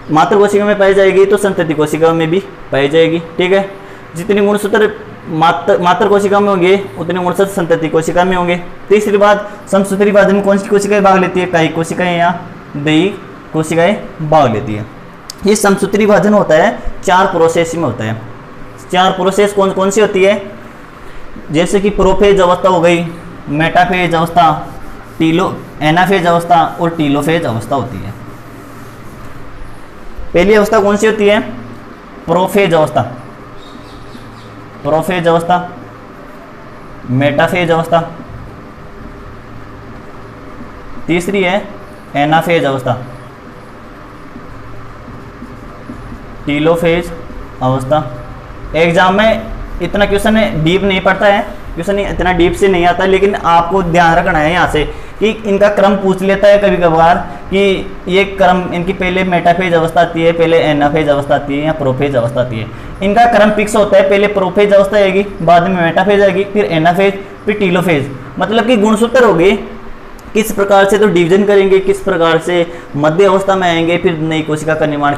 मातृ कोशिका में पाई जाएगी तो संतति कोशिका में भी पाई जाएगी। ठीक है, जितने गुणसूत्र मातृ कोशिका में होंगे उतने गुणसूत्र संतति कोशिका में होंगे। तीसरी बात, समसूत्री विभाजन में कौन सी कोशिकाएं भाग लेती है? कायिक कोशिकाएं या दयिक कोशिकाएं भाग लेती है। ये समसूत्री विभाजन होता है 4 प्रोसेस में होता है। 4 प्रोसेस कौन कौन सी होती है? जैसे कि प्रोफेज अवस्था हो गई, मेटाफेज अवस्था, एनाफेज अवस्था और टीलोफेज अवस्था होती है। पहली अवस्था कौन सी होती है? प्रोफेज अवस्था, प्रोफेज अवस्था, मेटाफेज अवस्था। तीसरी है एनाफेज अवस्था, टीलोफेज अवस्था। एग्जाम में इतना क्वेश्चन डीप नहीं पड़ता है, क्वेश्चन इतना डीप से नहीं आता, लेकिन आपको ध्यान रखना है यहाँ से कि इनका क्रम पूछ लेता है कभी कभार कि ये क्रम, इनकी पहले मेटाफेज अवस्था आती है, पहले एनाफेज अवस्था आती है या प्रोफेज अवस्था आती है। इनका क्रम फिक्स होता है, पहले प्रोफेज अवस्था आएगी, बाद में मेटाफेज आएगी, फिर एनाफेज, फिर टीलोफेज। मतलब कि गुणसूत्र हो गए किस प्रकार से तो डिवीजन करेंगे, किस प्रकार से मध्य अवस्था में आएंगे, फिर नई कोशिका का निर्माण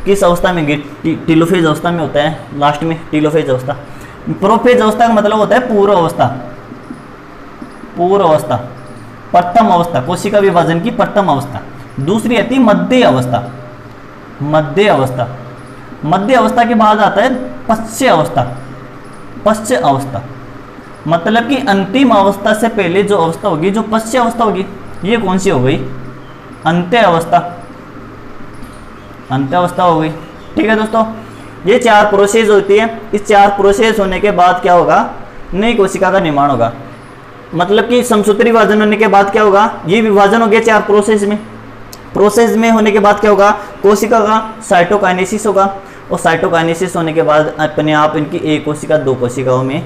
किस अवस्था में, टीलोफेज अवस्था में होता है, लास्ट में टीलोफेज अवस्था। प्रोफेज अवस्था का मतलब होता है पूर्व अवस्था, पूर्व अवस्था, प्रथम अवस्था, कोशिका विभाजन की प्रथम अवस्था। दूसरी आती है मध्य अवस्था, मध्य अवस्था। मध्य अवस्था के बाद आता है पश्च अवस्था, पश्च अवस्था मतलब कि अंतिम अवस्था से पहले जो अवस्था होगी, जो पश्च अवस्था होगी, ये कौन सी हो गई? अंत्य अवस्था, अंत्य अवस्था हो गई। ठीक है दोस्तों, ये 4 प्रोसेस होती है। इस 4 प्रोसेस होने के बाद क्या होगा? नई कोशिका का निर्माण होगा। मतलब कि समसूत्री विभाजन होने के बाद क्या होगा? ये विभाजन हो गया 4 प्रोसेस में। प्रोसेस में होने के बाद क्या होगा? कोशिका का साइटोकाइनेसिस होगा, और साइटोकाइनेसिस होने के बाद अपने आप इनकी एक कोशिका 2 कोशिकाओं में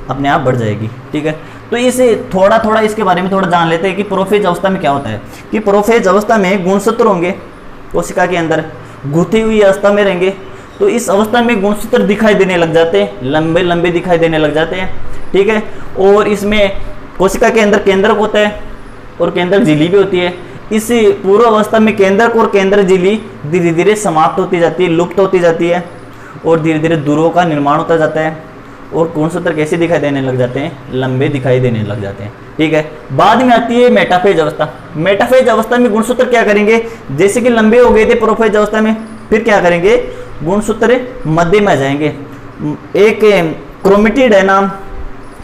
अपने आप बढ़ जाएगी। ठीक है, तो इसे थोड़ा थोड़ा इसके बारे में थोड़ा जान लेते हैं कि प्रोफेज अवस्था में क्या होता है। कि प्रोफेज अवस्था में गुणसूत्र होंगे कोशिका के अंदर, गुथी हुई अवस्था में रहेंगे। तो इस अवस्था में गुणसूत्र दिखाई देने लग जाते हैं, लंबे लंबे दिखाई देने लग जाते हैं। ठीक है, और इसमें कोशिका के अंदर केंद्रक होता है और केंद्रक झिल्ली भी होती है। इस पूर्व अवस्था में केंद्रक और केंद्रक झिल्ली धीरे धीरे समाप्त होती जाती है, लुप्त होती जाती है, और धीरे धीरे ध्रुवों का निर्माण होता जाता है, और गुणसूत्र कैसे दिखाई देने लग जाते हैं? लंबे दिखाई देने लग जाते हैं। ठीक है, बाद में आती है मेटाफेज अवस्था। मेटाफेज अवस्था में गुणसूत्र क्या करेंगे? जैसे कि लंबे हो गए थे प्रोफेज अवस्था में, फिर क्या करेंगे? गुणसूत्र मध्य में आ जाएंगे। एक क्रोमेटिड है नाम।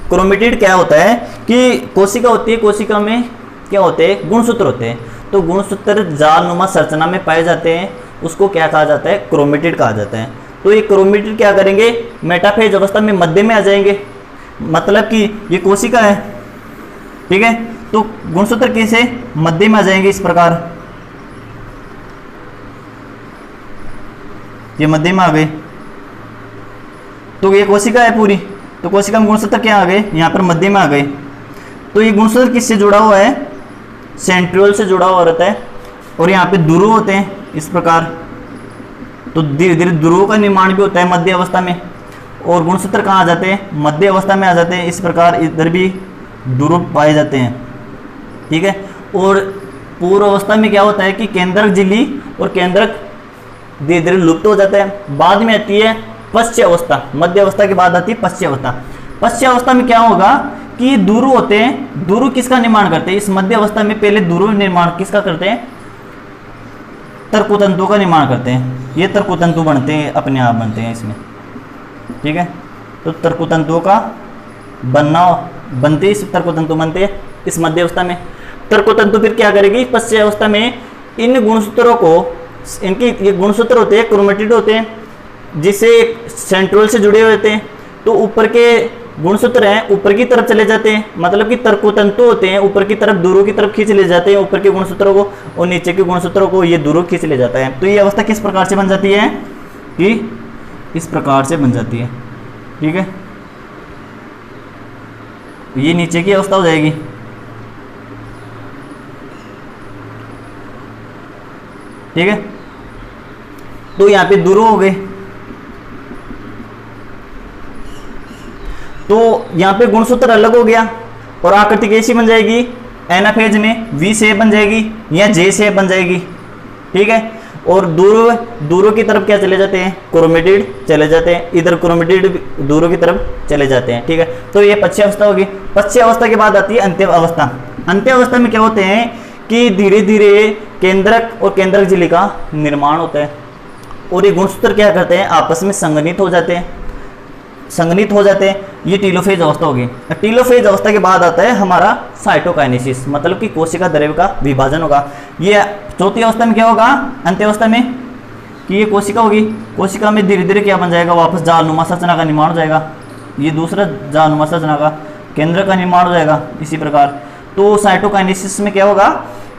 क्रोमेटिड क्या होता है कि कोशिका होती है, कोशिका में क्या होते हैं? गुणसूत्र होते हैं। तो गुणसूत्र जालनुमा संरचना में पाए जाते हैं, उसको क्या कहा जाता है? क्रोमेटिड कहा जाता है। तो ये क्रोमेटिड क्या करेंगे? मेटाफेज अवस्था में मध्य में आ जाएंगे। मतलब कि ये कोशिका है, ठीक है, तो गुणसूत्र कैसे? मध्य में आ जाएंगे इस प्रकार, ये मध्य में आ गए। तो ये कोशिका है पूरी, तो कोशिका में गुणसूत्र क्या आ गए? यहाँ पर मध्य में आ गए। तो ये गुणसूत्र किससे जुड़ा हुआ है? सेंट्रियोल से जुड़ा हुआ रहता है, और यहाँ पे ध्रुव होते हैं इस प्रकार। तो धीरे धीरे ध्रुवों का निर्माण भी होता है मध्य अवस्था में, और गुणसूत्र कहाँ आ जाते हैं? मध्य अवस्था में आ जाते हैं। इस प्रकार इधर भी ध्रुव पाए जाते हैं। ठीक है, और पूर्व अवस्था में क्या होता है कि केंद्रक झिल्ली और केंद्रक धीरे धीरे लुप्त हो जाता है। बाद में आती है पश्च अवस्था। मध्य अवस्था के बाद आती है पश्च अवस्था। पश्च अवस्था में क्या होगा कि ध्रुव होते हैं। ध्रुव किसका निर्माण करते हैं? इस मध्य अवस्था में पहले ध्रुव निर्माण किसका करते हैं? तर्कुतंतु का निर्माण करते हैं। ये तर्कुतंतु बनते हैं, अपने आप बनते हैं इसमें। ठीक है, तो तर्कुतंतुओं का बनते इस तर्कुतंतु बनते हैं इस मध्य अवस्था में। तर्कुतंतु फिर क्या करेगी? पश्च अवस्था में इन गुणसूत्रों को, इनके ये गुणसूत्र होते हैं, क्रोमेटिड होते हैं, जिसे सेंट्रोल से जुड़े हुए होते हैं। तो ऊपर के गुणसूत्र हैं ऊपर की तरफ चले जाते हैं, मतलब कि तर्कुतंतु होते हैं ऊपर की तरफ, ध्रुव की तरफ खींच ले जाते हैं ऊपर के गुणसूत्रों को, और नीचे के गुणसूत्रों को ये ध्रुव खींच ले जाता है। तो ये अवस्था किस प्रकार से बन जाती है कि इस प्रकार से बन जाती है। ठीक है, ये नीचे की अवस्था हो जाएगी। ठीक है, तो यहाँ पे ध्रुव हो गए। तो यहाँ पे गुणसूत्र अलग हो गया, और आकृति कैसी बन जाएगी? एनाफेज में वी शेप बन जाएगी या जे शेप बन जाएगी। ठीक है, और दूरों की तरफ क्या चले जाते हैं, क्रोमेटिड चले जाते हैं, इधर क्रोमेटिड दूरों की तरफ चले जाते हैं। ठीक है, तो ये पश्य अवस्था होगी। पश्य अवस्था के बाद आती है अंत्य अवस्था। अंत्य अवस्था में क्या होते हैं कि धीरे धीरे केंद्रक और केंद्रक झिल्ली का निर्माण होता है और ये गुणसूत्र क्या करते हैं, आपस में संघनित हो जाते हैं, संघनित हो जाते हैं। ये टीलोफेज अवस्था होगी। टीलोफेज अवस्था के बाद आता है हमारा साइटोकाइनेसिस, मतलब कि कोशिका द्रव्य का विभाजन होगा। ये चौथी अवस्था में क्या होगा, अंत्य अवस्था में, कि ये कोशिका होगी। कोशिका में धीरे धीरे क्या बन जाएगा, वापस जालनुमा संरचना का निर्माण हो जाएगा। ये दूसरा जालनुमा संरचना का केंद्र का निर्माण हो जाएगा इसी प्रकार। तो साइटोकाइनेसिस में क्या होगा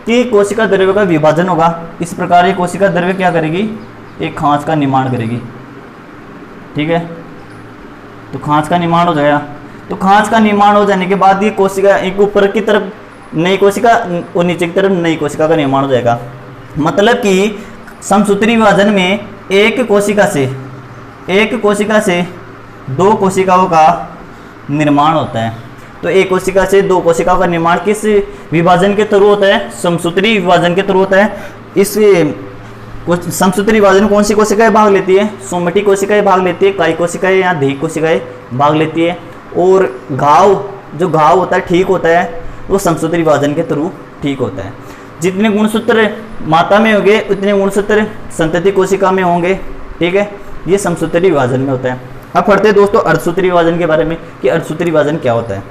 कि कोशिका द्रव्य का विभाजन होगा। इस प्रकार ये कोशिका द्रव्य क्या करेगी, एक खांच का निर्माण करेगी। ठीक है, तो खांच का निर्माण हो जाएगा। तो खांच का निर्माण हो जाने के बाद ये कोशिका एक ऊपर की तरफ नई कोशिका और नीचे की तरफ नई कोशिका का निर्माण हो जाएगा। मतलब कि समसूत्री विभाजन में एक कोशिका से दो कोशिकाओं का निर्माण होता है। तो एक कोशिका से दो कोशिकाओं का निर्माण किस विभाजन के थ्रू होता है, समसूत्री विभाजन के थ्रू होता है। इस समसूत्री विभाजन कौन सी कोशिकाएं भाग लेती है, सोमेटिक कोशिकाएं भाग लेती है, कायिक कोशिकाएं या देहिक कोशिकाएं भाग लेती है। और जो घाव होता है ठीक होता है वो समसूत्री विभाजन के थ्रू ठीक होता है। जितने गुणसूत्र माता में होंगे उतने गुणसूत्र संतति कोशिका में होंगे। ठीक है, ये समसूत्री विभाजन में होता है। अब पढ़ते हैं दोस्तों अर्धसूत्री विभाजन के बारे में कि अर्धसूत्री विभाजन क्या होता है।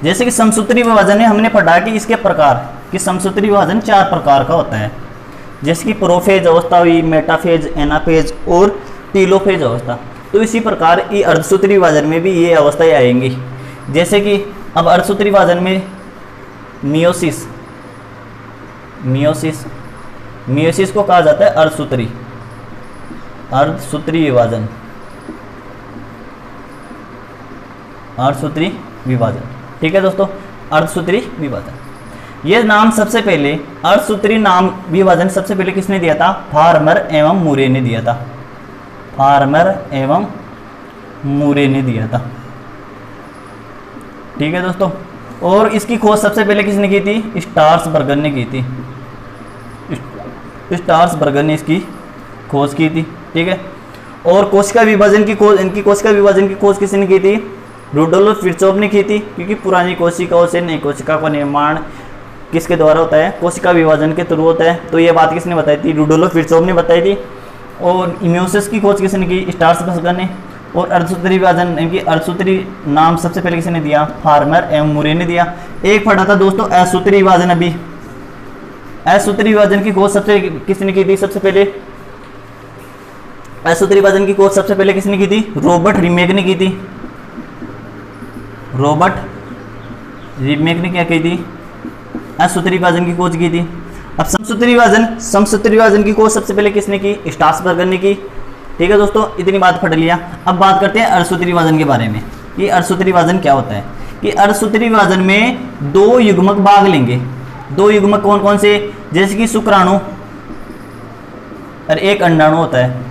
जैसे कि समसूत्री विभाजन में हमने पढ़ा कि इसके प्रकार कि समसूत्री विभाजन 4 प्रकार का होता है, जैसे कि प्रोफेज अवस्था हुई, मेटाफेज, एनाफेज और टीलोफेज अवस्था। तो इसी प्रकार ये अर्धसूत्री विभाजन में भी ये अवस्थाएं आएंगी। जैसे कि अब अर्धसूत्री विभाजन में मियोसिस को कहा जाता है अर्धसूत्री विभाजन। ठीक है दोस्तों, अर्धसूत्री विभाजन ये नाम सबसे पहले अर्धसूत्री नाम विभाजन सबसे पहले किसने दिया था, फार्मर एवं मूरे ने दिया था। ठीक है दोस्तों, और इसकी खोज सबसे पहले किसने की थी, स्टार्सबर्गर ने की थी। स्टार्सबर्गर ने इसकी खोज की थी। ठीक है, और कोशिका विभाजन की खोज किसने की थी, रुडोल्फ विर्चोव ने की थी। क्योंकि पुरानी कोशिकाओं से नई कोशिका का निर्माण किसके द्वारा होता है, कोशिका विभाजन के थ्रू होता है। तो ये बात किसने बताई थी, रुडोल्फ विर्चोव ने बताई थी। और मियोसिस की खोज किसने की, स्टार्सबर्गर ने। और अर्धसूत्री विभाजन इनकी अर्धसूत्री नाम सबसे पहले किसने दिया, फार्मर एवं मूरे ने दिया। एक पढ़ा था दोस्तों असूत्री विभाजन। अभी असूत्री विभाजन की खोज सबसे किसने की थी, सबसे पहले असूत्री विभाजन की खोज सबसे पहले किसने की थी, रॉबर्ट रिमेक ने की थी। रॉबर्ट रिमेक ने क्या की थी, असूत्री विभाजन की खोज की थी। अब समसूत्री विभाजन की खोज सबसे पहले किसने की, स्टार्सबर्गर ने की। ठीक है दोस्तों, इतनी बात पढ़ लिया। अब बात करते हैं अर्धसूत्री विभाजन के बारे में कि अर्धसूत्री विभाजन क्या होता है। कि अर्धसूत्री विभाजन में 2 युग्मक भाग लेंगे। 2 युग्मक कौन कौन से, जैसे कि शुक्राणु और एक अंडाणु होता है।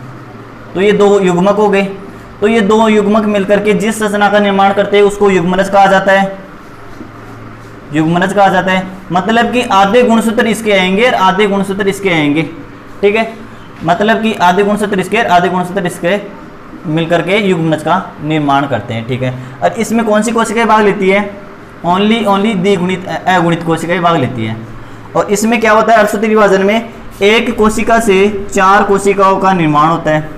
तो ये 2 युग्मक हो गए। तो ये 2 युग्मक मिलकर के जिस संरचना का निर्माण करते हैं उसको युग्मनज कहा जाता है। मतलब कि आधे गुणसूत्र इसके आएंगे और आधे गुणसूत्र इसके आएंगे। ठीक है, मतलब कि आधे गुणसूत्र इसके और आधे गुणसूत्र इसके मिलकर के युग्मनज का निर्माण करते हैं। ठीक है, और इसमें कौन सी कोशिकाएं भाग लेती है, ओनली द्विगुणित अगुणित कोशिकाएं भाग लेती है। और इसमें क्या होता है, अर्धसूत्री विभाजन में एक कोशिका से 4 कोशिकाओं का निर्माण होता है।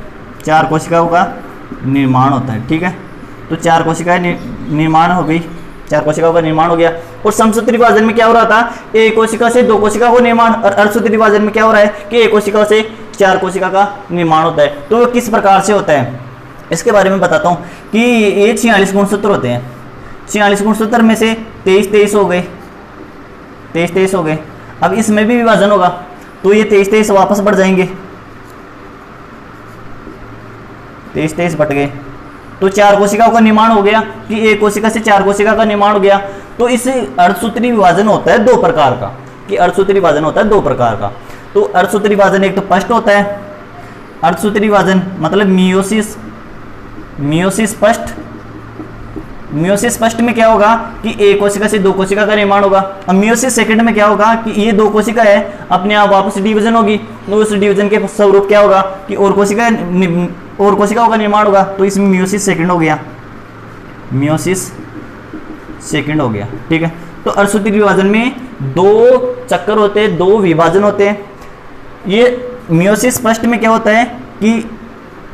4 कोशिकाओं का निर्माण होता है। ठीक है, तो 4 कोशिकाएं निर्माण हो गई, 4 कोशिकाओं का निर्माण हो गया। और समसूत्री विभाजन में क्या हो रहा था, एक कोशिका से 2 कोशिका को निर्माण। और अर्धसूत्री विभाजन में क्या हो रहा है कि एक कोशिका से 4 कोशिका का निर्माण होता है। तो वो किस प्रकार से होता है इसके बारे में बताता हूँ कि ये 46 गुणसूत्र होते हैं। 46 गुणसूत्र में से 23 हो गए। अब इसमें भी विभाजन होगा तो ये 23 वापस बढ़ जाएंगे। 23 बढ़ गए तो 4 कोशिकाओं का निर्माण हो गया कि एक कोशिका से 4 कोशिका का निर्माण हो गया। तो इस अर्धसूत्री विभाजन होता है 2 प्रकार का, कि अर्धसूत्री विभाजन होता है 2 प्रकार का। तो अर्धसूत्री विभाजन एक तो फर्स्ट होता है अर्धसूत्री विभाजन मतलब मियोसिस, मियोसिस स्पष्ट। मियोसिस स्पष्ट में क्या होगा कि एक कोशिका से दो कोशिका का निर्माण होगा। अब मियोसिस सेकंड में क्या होगा कि ये दो कोशिका है अपने आप वापस डिवीजन होगी, तो उस डिवीजन के स्वरूप क्या होगा कि और कोशिकाओं का निर्माण होगा, तो इसमें मियोसिस सेकंड हो गया, मियोसिस सेकंड हो गया। ठीक है, तो अर्धसूत्री विभाजन में दो चक्कर होते हैं, दो विभाजन होते हैं। ये मियोसिस स्पष्ट में क्या होता है कि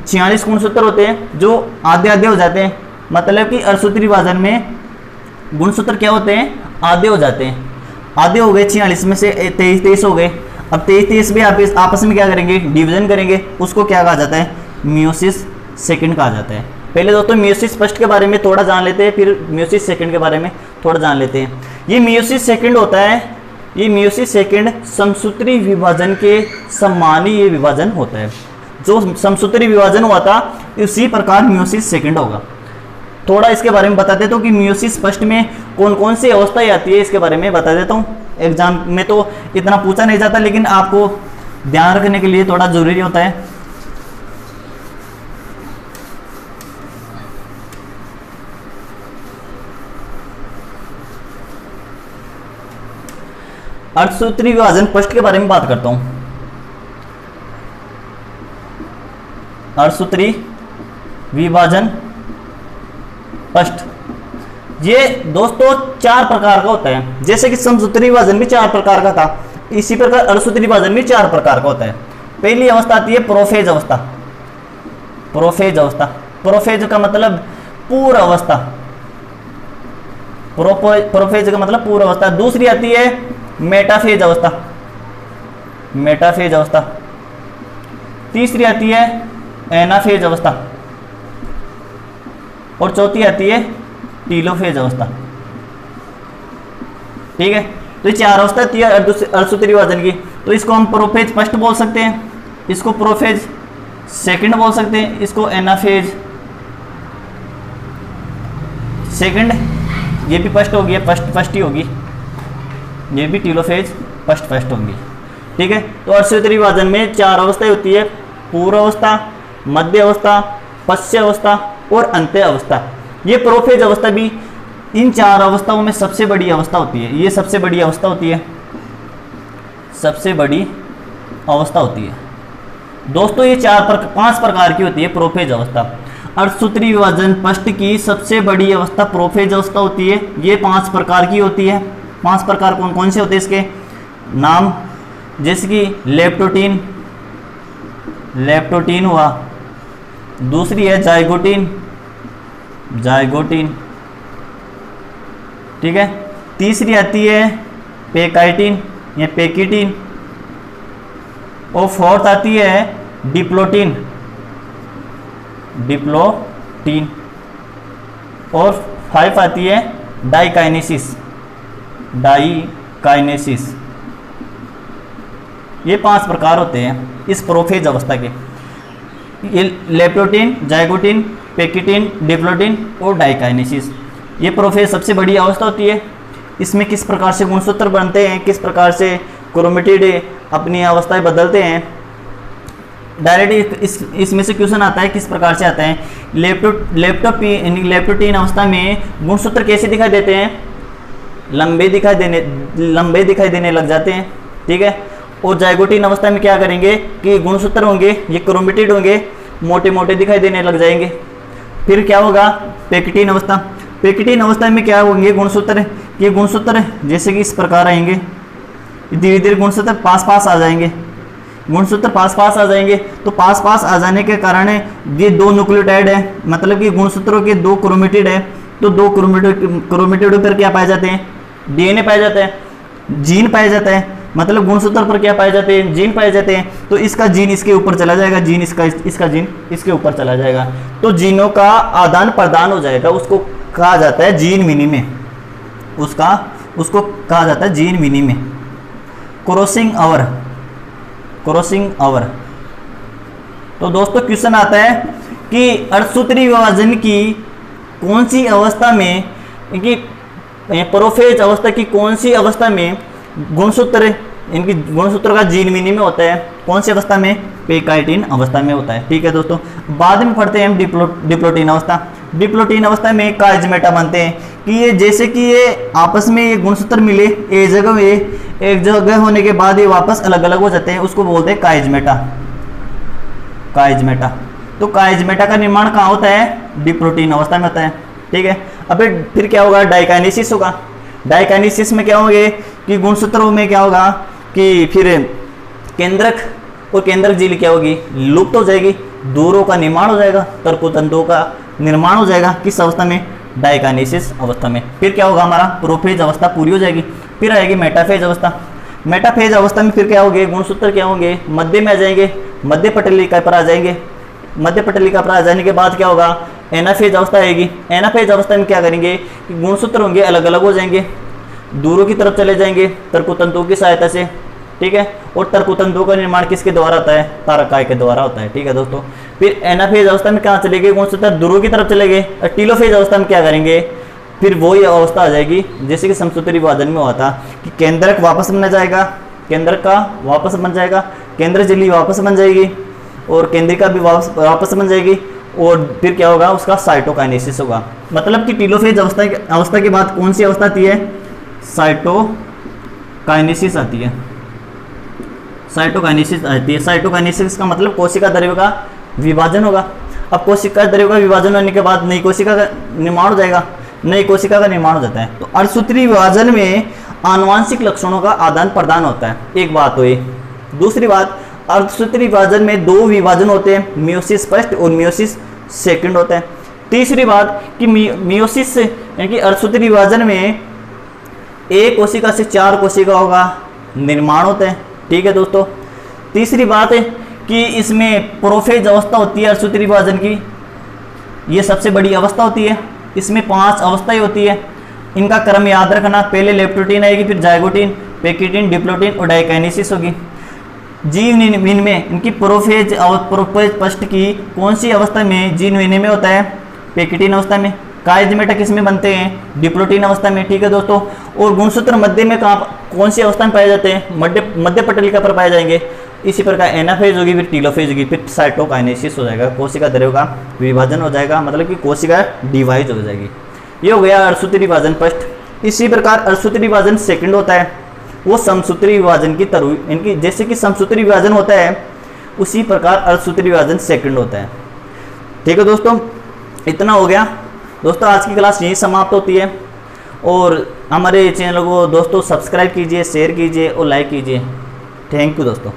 46 गुणसूत्र होते हैं जो आधे आधे हो जाते हैं, मतलब कि अर्धसूत्री विभाजन में गुणसूत्र क्या होते हैं, आधे हो जाते हैं। आधे हो गए 46 में से 23 हो गए। अब 23 भी आप आपस में क्या करेंगे, डिवीजन करेंगे, उसको क्या कहा जाता है, मियोसिस सेकंड कहा जाता है। पहले दोस्तों मियोसिस फर्स्ट के बारे में थोड़ा जान लेते हैं, फिर मियोसिस सेकंड के बारे में थोड़ा जान लेते हैं। ये मियोसिस सेकंड होता है, ये मियोसिस सेकंड समसूत्री विभाजन के समान ही ये विभाजन होता है। जो समसूत्री विभाजन हुआ था उसी प्रकार मियोसिस सेकंड होगा। थोड़ा इसके बारे में बता देता हूँ कि मियोसिस फर्स्ट में कौन कौन सी अवस्थाएं आती है, इसके बारे में बता देता हूँ। एग्जाम में तो इतना पूछा नहीं जाता, लेकिन आपको ध्यान रखने के लिए थोड़ा जरूरी होता है। अर्धसूत्री विभाजन फर्स्ट के बारे में बात करता हूं। अर्धसूत्री विभाजन फर्स्ट, ये दोस्तों 4 प्रकार का होता है। जैसे कि समसूत्री विभाजन भी 4 प्रकार का था, इसी प्रकार अर्धसूत्री विभाजन भी 4 प्रकार का होता है। पहली अवस्था आती है प्रोफेज अवस्था। प्रोफेज अवस्था, प्रोफेज का मतलब पूर्व अवस्था, प्रोफेज का मतलब पूर्व अवस्था। दूसरी आती है मेटाफेज अवस्था, मेटाफेज अवस्था। तीसरी आती है एनाफेज अवस्था और चौथी आती है टीलोफेज अवस्था। ठीक है, तो ये 4 अवस्था आती है अर्धसूत्री विभाजन की। तो इसको हम प्रोफेज फर्स्ट बोल सकते हैं, इसको प्रोफेज सेकंड बोल सकते हैं, इसको एनाफेज सेकंड, ये भी फर्स्ट होगी, फर्स्ट ही होगी, ये भी टीलोफेज फर्स्ट होंगी। ठीक है, तो अर्धसूत्री विभाजन में 4 अवस्थाएं होती है, पूर्व अवस्था, मध्य अवस्था, पश्चिम अवस्था और अंत्य अवस्था। ये प्रोफेज अवस्था भी इन 4 अवस्थाओं में सबसे बड़ी अवस्था होती है। ये सबसे बड़ी अवस्था होती है, सबसे बड़ी अवस्था होती है दोस्तों। ये 5 प्रकार की होती है प्रोफेज अवस्था। अर्धसूत्री विभाजन फर्स्ट की सबसे बड़ी अवस्था प्रोफेज अवस्था होती है। ये 5 प्रकार की होती है। 5 प्रकार कौन कौन से होते हैं, इसके नाम जैसे कि लेप्टोटीन, लेप्टोटीन हुआ। दूसरी है जाइगोटीन, जाइगोटीन। ठीक है, तीसरी आती है पेकाइटिन या पेकिटिन और फोर्थ आती है डिप्लोटीन, डिप्लोटीन और 5 आती है डाइकाइनेसिस, डाइकाइनेसिस। ये 5 प्रकार होते हैं इस प्रोफेज अवस्था के। ये लेप्टोटीन, जाइगोटीन, पेकिटिन, डिप्लोटीन और डाइकाइनेसिस। ये प्रोफेज सबसे बड़ी अवस्था होती है। इसमें किस प्रकार से गुणसूत्र बनते हैं, किस प्रकार से क्रोमेटिड अपनी अवस्थाएं बदलते हैं, डायरेक्ट इसमें से क्वेश्चन आता है। किस प्रकार से आता है, लेप्टोटीन अवस्था में गुणसूत्र कैसे दिखाई देते हैं, लंबे दिखाई देने लग जाते हैं। ठीक है, और जाइगोटीन अवस्था में क्या करेंगे कि गुणसूत्र होंगे ये क्रोमेटिड होंगे, मोटे मोटे दिखाई देने लग जाएंगे। फिर क्या होगा पेकिटिन अवस्था, पेकिटिन अवस्था में क्या होंगे गुणसूत्र, ये गुणसूत्र जैसे कि इस प्रकार आएंगे, धीरे धीरे गुणसूत्र पास पास आ जाएंगे, गुणसूत्र पास पास आ जाएंगे। तो पास पास आ जाने के कारण ये 2 न्यूक्लियोटाइड है, मतलब कि गुणसूत्रों के 2 क्रोमेटिड है। तो 2 क्रोमेटिड पर क्या पाए जाते हैं, डीएनए पाया जाता है, जीन पाया जाता है। मतलब गुणसूत्र पर क्या पाए जाते हैं, जीन पाए जाते हैं। तो इसका जीन इसके ऊपर चला जाएगा, जीन इसका जीन इसके ऊपर चला जाएगा, तो जीनों का आदान प्रदान हो जाएगा। उसको कहा जाता है जीन विनिमय, उसको कहा जाता है जीन विनिमय, क्रॉसिंग ओवर, क्रॉसिंग ओवर। तो दोस्तों क्वेश्चन आता है कि अर्धसूत्री विभाजन की कौन सी अवस्था में, कि प्रोफेज अवस्था की कौन सी अवस्था में गुणसूत्र इनकी गुणसूत्र का जीन विनिमय होता है कौन सी अवस्था में, पेकाइटिन अवस्था में होता है। ठीक है दोस्तों, बाद में पढ़ते हैं हम डिप्लोटीन अवस्था। डिप्लोटीन अवस्था में काइजमेटा बनते हैं कि ये जैसे कि ये आपस में ये गुणसूत्र मिले एक जगह होने के बाद ये वापस अलग अलग हो जाते हैं, उसको बोलते हैं काइजमेटा। काइजमेटा, तो काइजमेटा का निर्माण कहाँ होता है, डिप्लोटीन अवस्था में होता है। ठीक है, अब फिर क्या होगा, डाइकाइनेसिस होगा। डाइकाइनेसिस में क्या होंगे कि गुणसूत्रों में क्या होगा कि फिर केंद्रक और केंद्रक झिल्ली क्या होगी, लुप्त हो जाएगी, दूरों का निर्माण हो जाएगा, तर्कोतंतुओं का निर्माण हो जाएगा। किस अवस्था में, डाइकाइनेसिस अवस्था में। फिर क्या होगा, हमारा प्रोफेज अवस्था पूरी हो जाएगी, फिर आएगी मेटाफेज अवस्था। मेटाफेज अवस्था में फिर क्या होंगे, गुणसूत्र क्या होंगे, मध्य में आ जाएंगे, मध्य पटलिका पर आ जाएंगे। मध्य पटलिका पर आ जाने के बाद क्या होगा, एनाफेज अवस्था आएगी। एनाफेज अवस्था में क्या करेंगे कि गुणसूत्र होंगे अलग अलग हो जाएंगे, दूरों की तरफ चले जाएंगे तर्कोतंतुओं की सहायता से। ठीक है, और तर्कोतंतुओं का निर्माण किसके द्वारा होता है, तारकाय के द्वारा होता है। ठीक है दोस्तों, फिर एनाफेज अवस्था में कहाँ चले गए, गुणसूत्र दूरों की तरफ चले गए। और टीलोफेज अवस्था में क्या करेंगे, फिर वही अवस्था आ जाएगी जैसे कि समसूत्री विभाजन में हुआ था कि केंद्रक वापस बन जाएगा, केंद्रक का वापस बन जाएगा, केंद्र झिल्ली वापस बन जाएगी और केंद्रिका भी वापस बन जाएगी। और फिर क्या होगा, उसका साइटोकाइनेसिस होगा। मतलब कि टीलोफेज अवस्था के बाद कौन सी अवस्था आती है, साइटोकाइनेसिस आती है। साइटोकाइनेसिस आती है। साइटोकाइनेसिस का मतलब कोशिका द्रव्य का विभाजन होगा। अब कोशिका द्रव्य का विभाजन होने के बाद नई कोशिका का निर्माण हो जाएगा, नई कोशिका का निर्माण हो जाता है। तो अर्धसूत्री विभाजन में आनुवांशिक लक्षणों का आदान प्रदान होता है, एक बात हुई। दूसरी बात, अर्धसूत्री विभाजन में दो विभाजन होते हैं, मियोसिस फर्स्ट और मियोसिस सेकंड होता है। तीसरी बात कि मियोसिस यानी कि अर्धसूत्री विभाजन में एक कोशिका से 4 कोशिकाओं का निर्माण होता है। ठीक है दोस्तों, तीसरी बात है कि इसमें प्रोफेज अवस्था होती है अर्धसूत्री विभाजन की, ये सबसे बड़ी अवस्था होती है। इसमें 5 अवस्थाएं होती है, इनका क्रम याद रखना, पहले लेप्टोटीन आएगी, फिर जाइगोटीन, पेकिटीन, डिप्लोटीन और डाइकाइनेसिस होगी। जीन विनिमय इनकी प्रोफेज फर्स्ट की कौन सी अवस्था में जीन विनिमय होता है, पेकिटीन अवस्था में। काइजमेटा किस में बनते हैं, डिप्लोटीन अवस्था में। ठीक है दोस्तों, और गुणसूत्र मध्य में कौन सी अवस्था में पाए जाते हैं, मध्य पटलिका पर पाए जाएंगे। इसी प्रकार एनाफेज होगी, फिर टीलोफेज होगी, फिर साइटोकाइनेसिस हो जाएगा, कोशिका द्रव्य का विभाजन हो जाएगा, मतलब कि कोशिका डिवाइड हो जाएगी। ये हो गया अर्धसूत्री विभाजन फर्स्ट। इसी प्रकार अर्धसूत्री विभाजन सेकंड होता है, वो समसूत्री विभाजन की तरह, इनकी जैसे कि समसूत्री विभाजन होता है उसी प्रकार अर्धसूत्री विभाजन सेकंड होता है। ठीक है दोस्तों, इतना हो गया दोस्तों। आज की क्लास यहीं समाप्त होती है और हमारे चैनल को दोस्तों सब्सक्राइब कीजिए, शेयर कीजिए और लाइक कीजिए। थैंक यू दोस्तों।